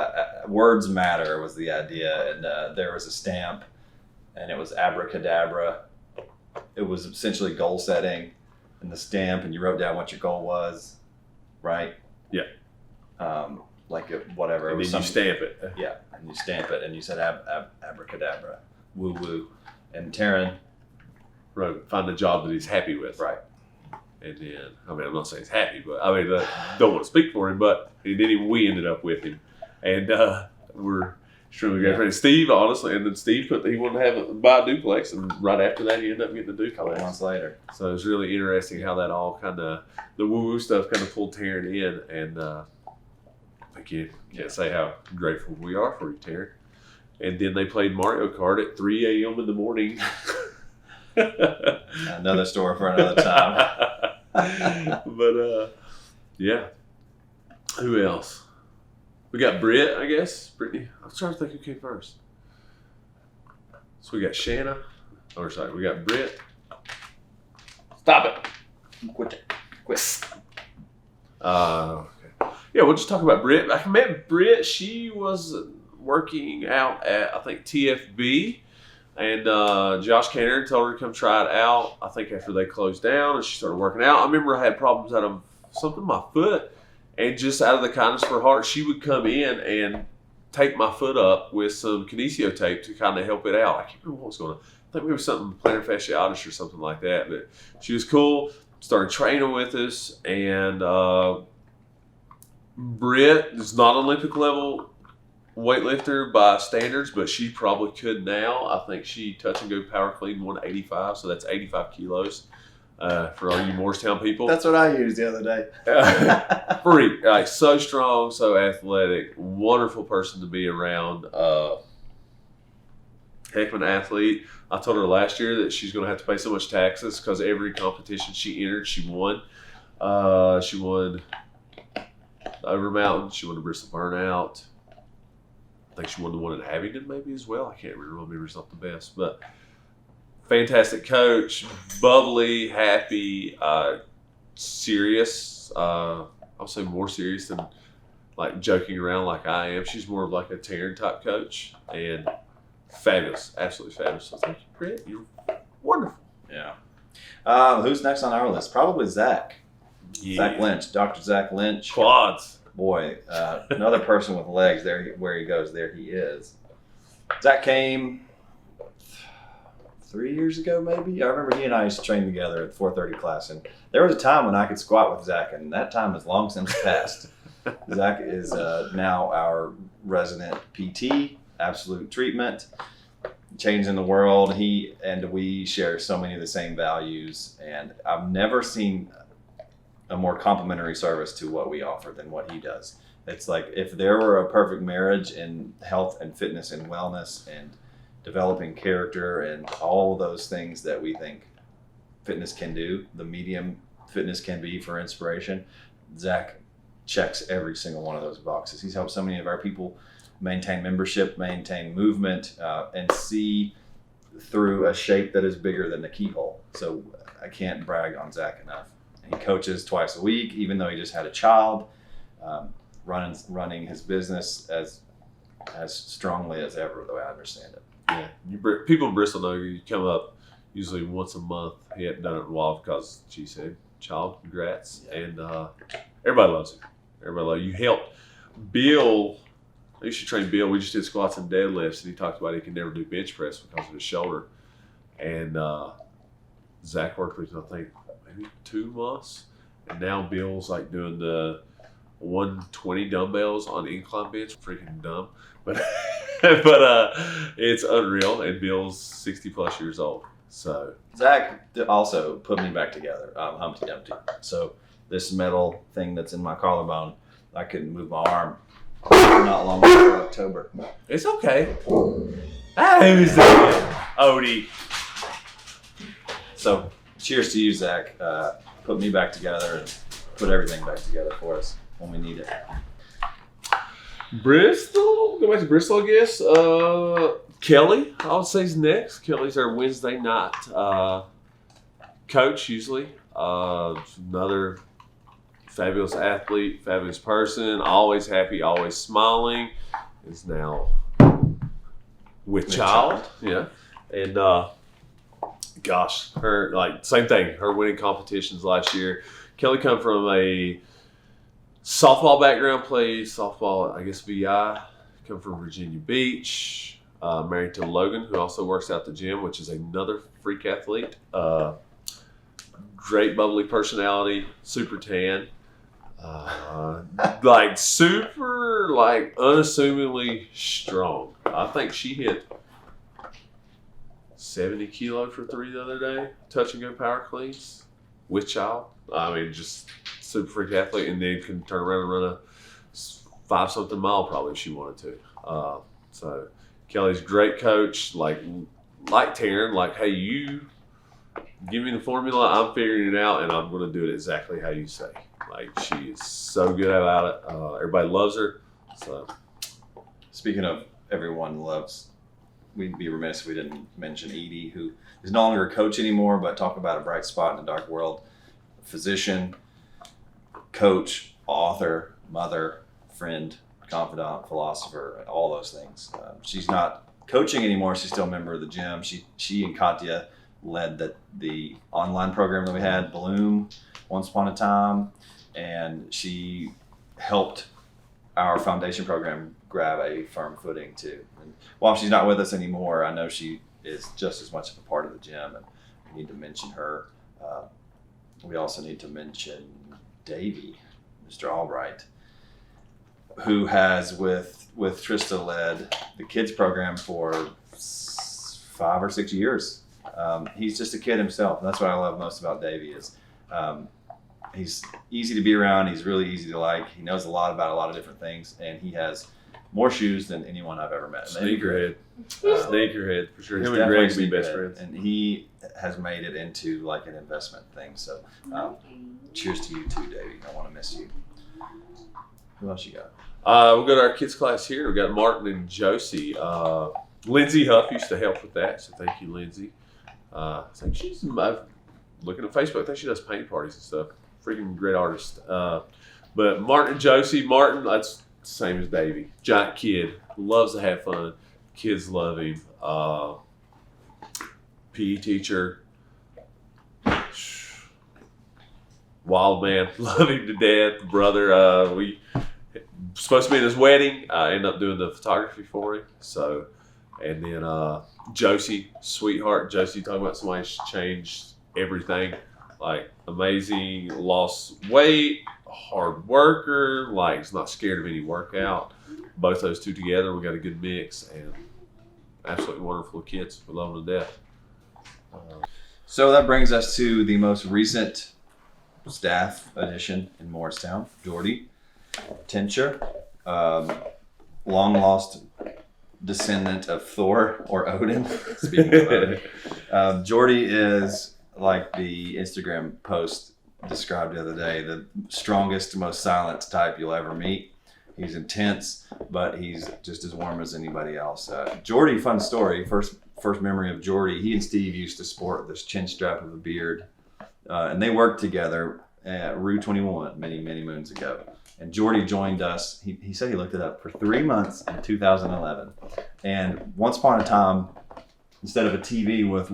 Words matter was the idea, and there was a stamp, and it was abracadabra. It was essentially goal setting, and the stamp, and you wrote down what your goal was, right? Yeah. Like whatever. And then you stamp it. Yeah, and you stamp it, and you said abracadabra, woo woo, and Taryn wrote, find a job that he's happy with. Right. And then, I mean, I'm not saying he's happy, but I mean, don't want to speak for him, but we ended up with him. And we're extremely great friends. Steve, honestly, and then Steve he wanted to buy a duplex, and right after that, he ended up getting a duplex. A couple months later. So it was really interesting how that all kind of, the woo-woo stuff kind of pulled Taryn in. And again, can't say how grateful we are for you, Taryn. And then they played Mario Kart at 3 a.m. in the morning. Another story for another time. But yeah, who else? We got Britt, I guess. Brittany. I'm trying to think who came first. So we got Shanna. Or sorry, we got Britt. Stop it. Quit. Okay. Yeah, we'll just talk about Britt. I met Britt. She was working out at, I think, TFB. And Josh Canner told her to come try it out, I think after they closed down, and she started working out. I remember I had problems out of something in my foot, and just out of the kindness of her heart, she would come in and take my foot up with some kinesio tape to kind of help it out. I can't remember what was going on. I think it was something plantar fasciitis or something like that. But she was cool, started training with us, and Britt is not Olympic level weightlifter by standards, but she probably could now. I think she touch and go power clean 185, so that's 85 kilos. For all you Morristown people. That's what I used the other day. Freak, like so strong, so athletic, wonderful person to be around. Heck of an athlete. I told her last year that she's going to have to pay so much taxes because every competition she entered, she won. She won the Over Mountain. She won the Bristol Burnout. I think she won the one in Abingdon maybe as well. I can't remember. It's not the best, but fantastic coach, bubbly, happy, serious. I'll say more serious than like joking around like I am. She's more of like a Taryn type coach, and fabulous, absolutely fabulous. So thank you, Britt. You're wonderful. Yeah. Who's next on our list? Probably Zach. Yeah. Zach Lynch, Dr. Zach Lynch. Quads. Boy, another person with legs. There, where he goes, there he is. Zach came 3 years ago, maybe. I remember he and I used to train together at the 4:30 class, and there was a time when I could squat with Zach, and that time has long since passed. Zach is now our resident PT, absolute treatment, changing the world. He and we share so many of the same values, and I've never seen a more complimentary service to what we offer than what he does. It's like if there were a perfect marriage in health and fitness and wellness and developing character and all those things that we think fitness can do, the medium fitness can be for inspiration, Zach checks every single one of those boxes. He's helped so many of our people maintain membership, maintain movement, and see through a shape that is bigger than the keyhole. So I can't brag on Zach enough. He coaches twice a week, even though he just had a child, running his business as strongly as ever, the way I understand it. Yeah, people in Bristol know you come up usually once a month. He hadn't done it in a while because she said, "Child, congrats," and everybody loves him. Everybody loves you. You helped Bill. I used to train Bill. We just did squats and deadlifts, and he talked about he could never do bench press because of his shoulder. And Zach worked with him, I think, maybe 2 months, and now Bill's like doing the 120 dumbbells on incline bench. Freaking dumb, but it's unreal. And Bill's 60 plus years old. So Zach also put me back together. I'm Humpty Dumpty. So this metal thing that's in my collarbone, I couldn't move my arm not long before October. it's okay. Who's that? Ode. So cheers to you, Zach. Put me back together and put everything back together for us when we need it. Bristol. Go back to Bristol, I guess. Kelly, I would say, is next. Kelly's our Wednesday night coach, usually. Another fabulous athlete, fabulous person, always happy, always smiling. Is now with child. Yeah. And gosh, her, like, same thing. Her winning competitions last year. Kelly come from a softball background, plays softball, I guess, VI. Come from Virginia Beach. Married to Logan, who also works out the gym, which is another freak athlete. Great bubbly personality, super tan. Like super, like unassumingly strong. I think she hit 70 kilo for 3 the other day, touch and go power cleans with child. I mean, just super freak athlete, and then can turn around and run a 5-something mile probably if she wanted to. So Kelly's great coach, like Taryn, like, hey, you give me the formula, I'm figuring it out, and I'm going to do it exactly how you say. Like, she is so good about it. Everybody loves her. So, speaking of everyone loves, we'd be remiss if we didn't mention Edie, who is no longer a coach anymore, but talk about a bright spot in a dark world. Physician, coach, author, mother, friend, confidant, philosopher, all those things. She's not coaching anymore. She's still a member of the gym. She and Katya led the online program that we had, Bloom, once upon a time, and she helped our foundation program grab a firm footing too. And while she's not with us anymore, I know she is just as much of a part of the gym, and we need to mention her. We also need to mention Davey, Mr. Albright, who has with Trista led the kids program for 5 or 6 years. He's just a kid himself. And that's what I love most about Davey is he's easy to be around. He's really easy to like. He knows a lot about a lot of different things, and he has more shoes than anyone I've ever met. Sneakerhead. Sneakerhead, for sure. He's Him and Greg definitely be best sneakerhead, friends. and he has made it into like an investment thing. So cheers to you too, Davey. I want to miss you. Who else you got? We'll go to our kids class here. We got Martin and Josie. Lindsay Huff used to help with that, so thank you, Lindsay. I think she's looking at Facebook. I think she does paint parties and stuff. Freaking great artist. But Martin and Josie. Martin, that's the same as Davey. Giant kid, loves to have fun. Kids love him. PE teacher. Wild man, love him to death. Brother, we supposed to be at his wedding. I ended up doing the photography for him. So, and then Josie, sweetheart. Josie, talking about somebody who's changed everything. Like amazing, lost weight, hard worker. Like is not scared of any workout. Both those two together, we got a good mix and absolutely wonderful kids. We love them to death. So that brings us to the most recent staff addition in Morristown, Jordy Tincher, long lost descendant of Thor or Odin. Speaking of Odin, Jordy is like the Instagram post described the other day, the strongest, most silent type you'll ever meet. He's intense, but he's just as warm as anybody else. Jordy, fun story. First memory of Jordy. He and Steve used to sport this chin strap of a beard, and they worked together at Rue 21 many moons ago. And Jordy joined us. He said he looked it up for 3 months in 2011. And once upon a time, instead of a TV with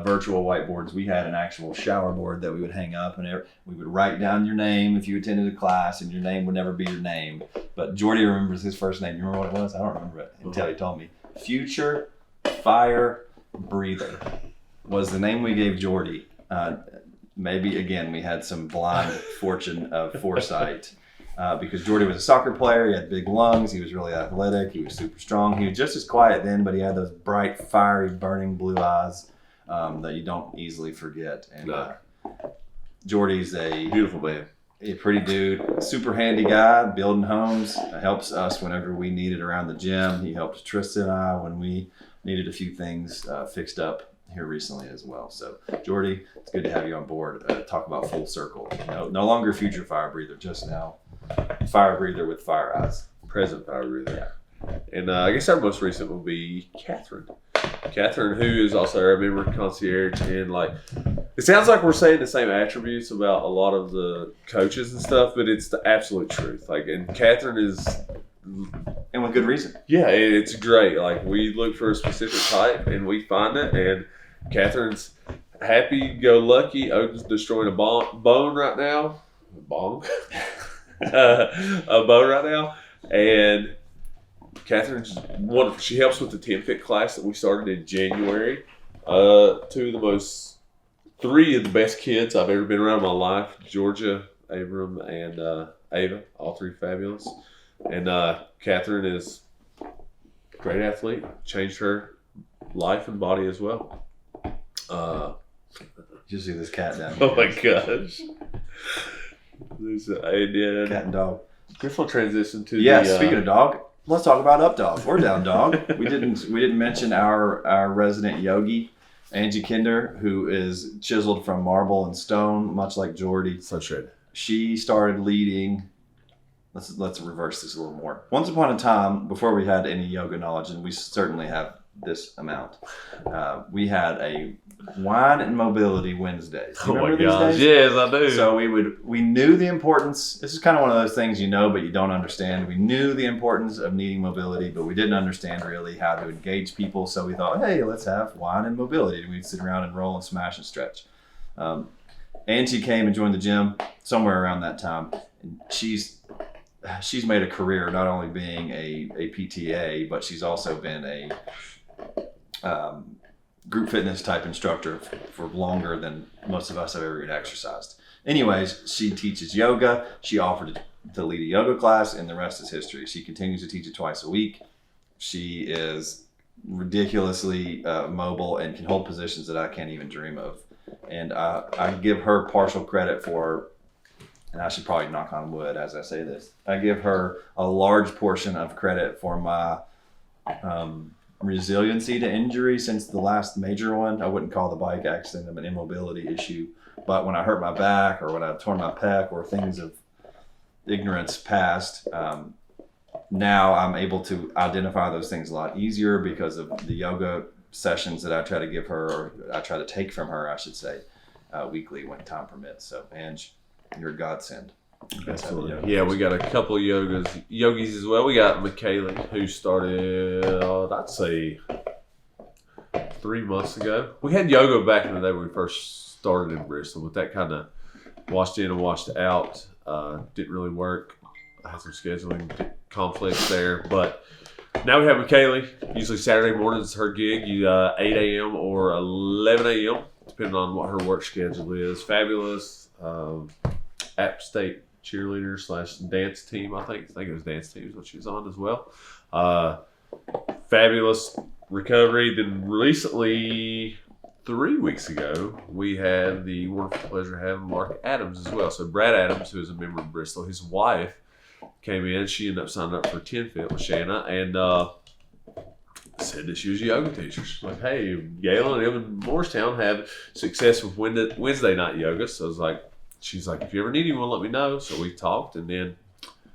virtual whiteboards, we had an actual shower board that we would hang up, and we would write down your name if you attended a class, and your name would never be your name. But Jordy remembers his first name. You remember what it was? I don't remember it until he told me. Future Fire Breather was the name we gave Jordy. Maybe, again, we had some blind fortune of foresight because Jordy was a soccer player. He had big lungs. He was really athletic. He was super strong. He was just as quiet then, but he had those bright, fiery, burning blue eyes that you don't easily forget. And Jordy's a Beautiful man. A pretty dude, super handy guy, building homes. Helps us whenever we need it around the gym. He helped Tristan and I when we needed a few things fixed up here recently as well. So Jordy, it's good to have you on board. Talk about full circle. No longer future fire breather, just now fire breather with fire eyes. Present fire breather. Yeah. And I guess our most recent will be Catherine. Catherine, who is also our member concierge, and like it sounds like we're saying the same attributes about a lot of the coaches and stuff, but it's the absolute truth. Like, and Catherine is, and with good reason. Yeah, it's great. Like we look for a specific type and we find it, and Catherine's happy-go-lucky. Odin's destroying a bone right now. A bone right now. And Catherine's wonderful. She helps with the 10 Fit class that we started in January. Three of the best kids I've ever been around in my life. Georgia, Abram, and Ava. All three fabulous. And Catherine is a great athlete. Changed her life and body as well. You see this cat down here. Oh my gosh. Cat and dog. This will transition to speaking of dog, let's talk about Up Dog or Down Dog. We didn't mention our resident yogi, Angie Kinder, who is chiseled from marble and stone, much like Jordy. So true. She started leading. Let's reverse this a little more. Once upon a time, before we had any yoga knowledge, and we certainly have this amount, we had a wine and mobility Wednesdays. Oh my gosh, yes, I do. So we knew the importance. This is kind of one of those things you know, but you don't understand. We knew the importance of needing mobility, but we didn't understand really how to engage people. So we thought, hey, let's have wine and mobility. And we'd sit around and roll and smash and stretch. Angie came and joined the gym somewhere around that time. And she's made a career not only being a PTA, but she's also been a group fitness type instructor for longer than most of us have ever exercised. Anyways, she teaches yoga. She offered to lead a yoga class, and the rest is history. She continues to teach it twice a week. She is ridiculously mobile and can hold positions that I can't even dream of. And I give her partial credit for, and I should probably knock on wood as I say this, I give her a large portion of credit for my resiliency to injury since the last major one. I wouldn't call the bike accident an immobility issue, but when I hurt my back or when I torn my pec or things of ignorance past, now I'm able to identify those things a lot easier because of the yoga sessions that I try to give her, or I try to take from her, I should say, weekly when time permits. So, Ange, you're a godsend. Absolutely. Yeah, we got a couple of yogis as well. We got McKaylee, who started, I'd say, 3 months ago. We had yoga back in the day when we first started in Bristol, but that kind of washed in and washed out. Didn't really work. I had some scheduling conflicts there, but now we have McKaylee. Usually Saturday mornings is her gig, 8 a.m. or 11 a.m., depending on what her work schedule is. Fabulous. App State cheerleader / dance team, I think it was dance team is what she was on as well. Fabulous recovery. Then recently, 3 weeks ago, we had the wonderful pleasure of having Mark Adams as well. So Brad Adams, who is a member of Bristol, his wife came in. She ended up signing up for 10 Fit with Shanna and said that she was a yoga teacher. She's like, hey, Galen and them in Morristown have success with Wednesday night yoga. So I was like, she's like, if you ever need anyone, let me know. So we talked, and then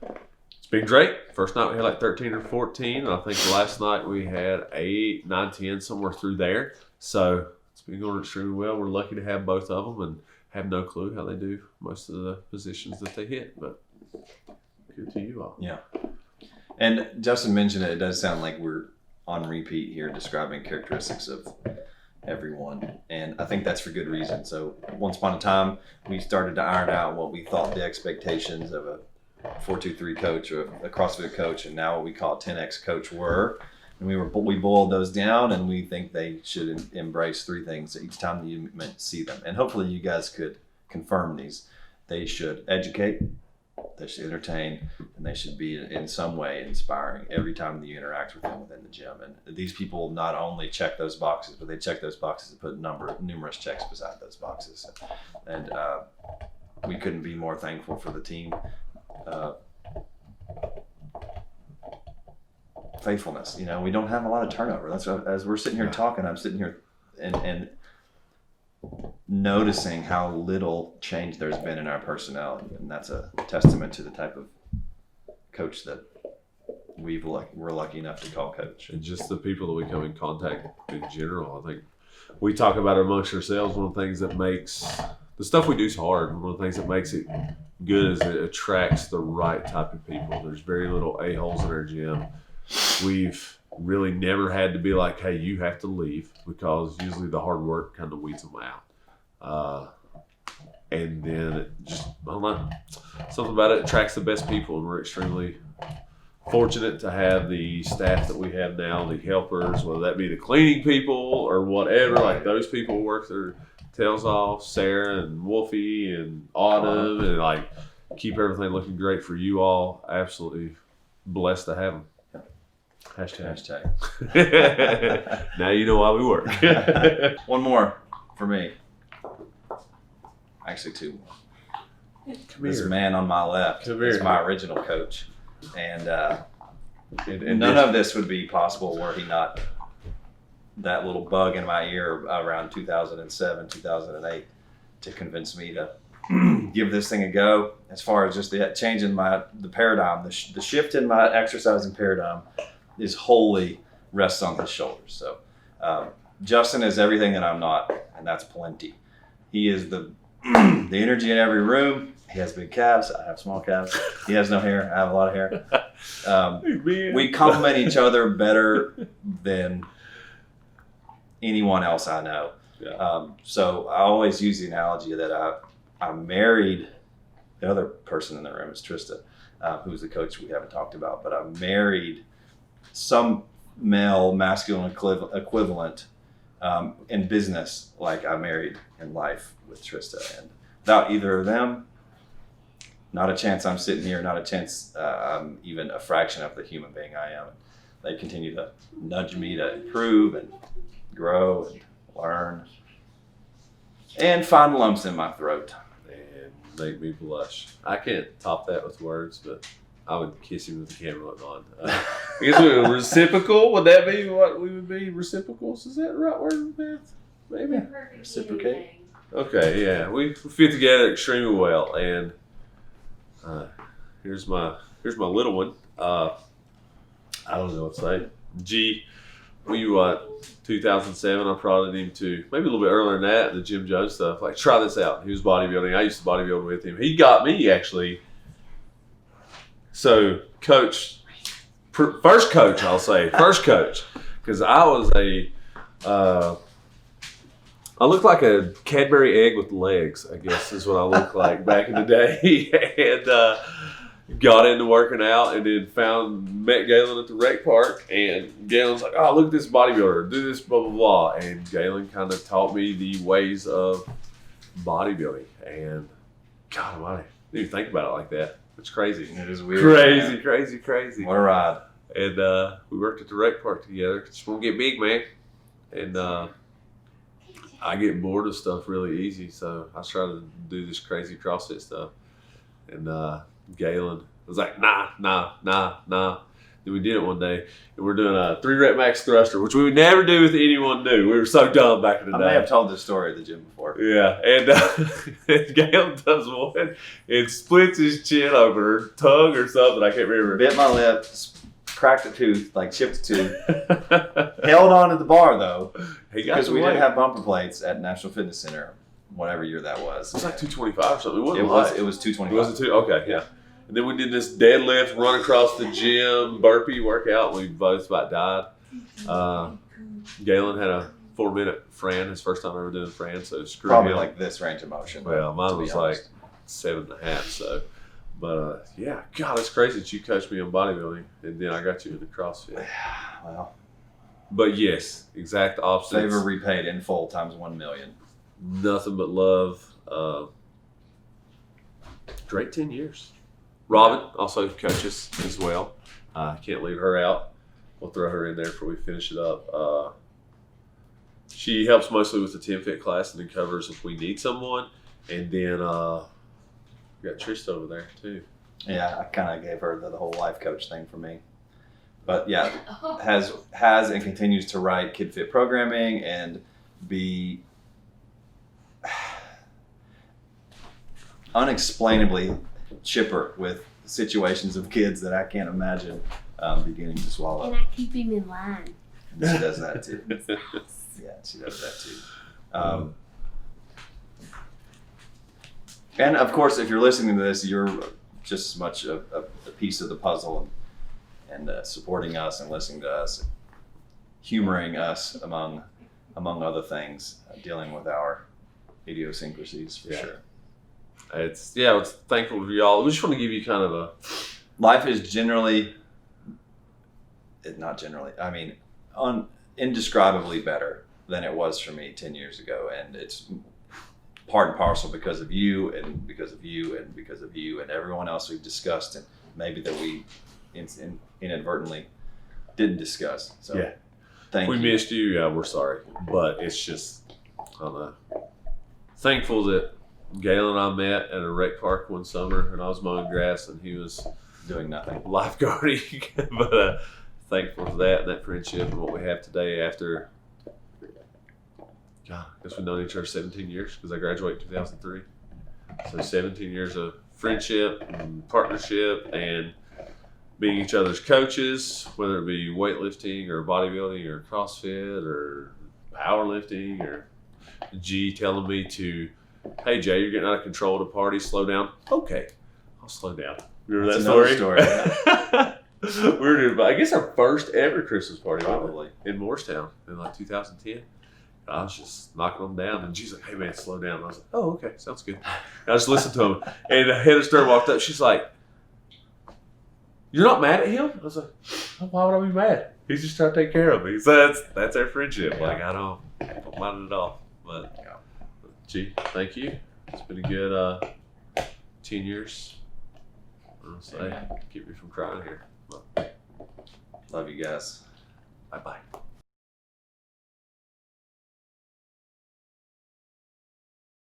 it's been great. First night we had like 13 or 14. And I think last night we had 8, 9, 10, somewhere through there. So it's been going extremely well. We're lucky to have both of them and have no clue how they do most of the positions that they hit. But good to you all. Yeah. And Justin mentioned it. It does sound like we're on repeat here describing characteristics of everyone, and I think that's for good reason. So once upon a time, we started to iron out what we thought the expectations of a 4-2-3 coach or a CrossFit coach, and now what we call a 10X coach were. And we boiled those down, and we think they should embrace 3 things each time that you see them. And hopefully you guys could confirm these. They should educate, they should entertain, and they should be in some way inspiring every time that you interact with them within the gym. And these people not only check those boxes, but they check those boxes and put numerous checks beside those boxes. And we couldn't be more thankful for the team. Faithfulness, we don't have a lot of turnover. That's what, as we're sitting here talking, I'm sitting here and noticing how little change there's been in our personnel, and that's a testament to the type of coach that we're lucky enough to call coach. And just the people that we come in contact in general. I think we talk about it amongst ourselves. One of the things that makes the stuff we do is hard. One of the things that makes it good is it attracts the right type of people. There's very little a-holes in our gym. We've really never had to be like, hey, you have to leave, because usually the hard work kind of weeds them out. And then it just, I don't know, something about it attracts the best people, and we're extremely fortunate to have the staff that we have now, the helpers, whether that be the cleaning people or whatever. Like, those people work their tails off, Sarah and Wolfie and Autumn, and like keep everything looking great for you all. Absolutely blessed to have them. Hashtag. Now you know why we work. One more for me. Actually, 2 more. This man on my left is my original coach. And none of this would be possible were he not that little bug in my ear around 2007, 2008 to convince me to give this thing a go. As far as just the change in the paradigm, the shift in my exercising paradigm is wholly rests on his shoulders. So Justin is everything that I'm not, and that's plenty. He is the energy in every room. He has big calves. I have small calves. He has no hair. I have a lot of hair. We complement each other better than anyone else I know. Yeah. So I always use the analogy that I married, the other person in the room is Trista, who's the coach we haven't talked about, but I married some male masculine equivalent in business like I married in life with Trista. And without either of them, not a chance I'm sitting here, not a chance I'm even a fraction of the human being I am. they continue to nudge me to improve and grow and learn and find lumps in my throat. And make me blush. I can't top that with words, but I would kiss him with the camera look on. I guess we were reciprocal. Would that be what we would be? Reciprocals? Is that the right word, Beth? Maybe? Reciprocate. Okay, yeah. We fit together extremely well. And here's my little one. I don't know what to say. G, we 2007, I prodded him to, maybe a little bit earlier than that, the Jim Jones stuff. Like, try this out. He was bodybuilding. I used to bodybuild with him. He got me, actually. So, first coach, because I was I looked like a Cadbury egg with legs, I guess is what I looked like back in the day. And got into working out and then met Galen at the rec park. And Galen's like, oh, look at this bodybuilder, do this, blah, blah, blah. And Galen kind of taught me the ways of bodybuilding. And God almighty, I didn't even think about it like that. It's crazy. It is weird. Crazy. What a ride. And we worked at the rec park together. Just want to get big, man. And I get bored of stuff really easy, so I try to do this crazy CrossFit stuff. And Galen was like, nah. Then we did it one day, and we're doing a 3-rep max thruster, which we would never do with anyone new. We were so dumb back in the day. I may have told this story at the gym before. Yeah, and Galen does one and splits his chin over her tongue or something. I can't remember. Bit my lip, cracked a tooth, like chipped a tooth. Held on to the bar though, because we didn't have bumper plates at National Fitness Center, whatever year that was. It was like 225 or something. It was 225. Was it two? Okay, yeah. And then we did this deadlift, run across the gym, burpee workout. We both about died. Galen had a 4-minute Fran, his first time ever doing Fran, so screw Probably him. like this range of motion. Well, mine was like 7.5. So, but yeah, God, it's crazy that you coached me on bodybuilding, and then I got you into CrossFit. Well, but yes, exact opposite. favor repaid in full times 1 million. Nothing but love. Great 10 years. Robin also coaches as well. Can't leave her out. We'll throw her in there before we finish it up. She helps mostly with the 10 Fit class and then covers if we need someone. And then we got Trista over there too. Yeah, I kind of gave her the whole life coach thing for me. But yeah, has and continues to write Kid Fit programming and be unexplainably chipper with situations of kids that I can't imagine beginning to swallow. And I keep him in line. And she does that too. Yeah, she does that too. And of course, if you're listening to this, you're just as much a piece of the puzzle and supporting us and listening to us, humoring us among other things, dealing with our idiosyncrasies for sure. It's thankful for y'all. We just want to give you kind of a life is indescribably better than it was for me 10 years ago, and it's part and parcel because of you and because of you and because of you and everyone else we've discussed and maybe that we inadvertently didn't discuss. So yeah, thank you. We missed you. Yeah, we're sorry, but it's just I don't know. Thankful that Galen and I met at a rec park one summer, and I was mowing grass, and he was doing nothing, lifeguarding. But thankful for that and that friendship and what we have today. After, God, I guess we've known each other 17 years because I graduated in 2003. So 17 years of friendship and partnership and being each other's coaches, whether it be weightlifting or bodybuilding or CrossFit or powerlifting, or G telling me to, hey Jay, you're getting out of control at a party, slow down. Okay, I'll slow down. Remember That's that story? Yeah. We were doing, I guess, our first ever Christmas party, probably in Morristown in like 2010. I was just knocking them down, and she's like, hey man, slow down. And I was like, oh, okay, sounds good. And I just listened to him, and Heather Stern walked up. She's like, you're not mad at him? I was like, oh, why would I be mad? He's just trying to take care of me. So that's our friendship. Yeah. Like, I don't mind it at all. But, gee, thank you. It's been a good 10 years. I'll say, keep me from crying here. But, Love you guys. Bye bye.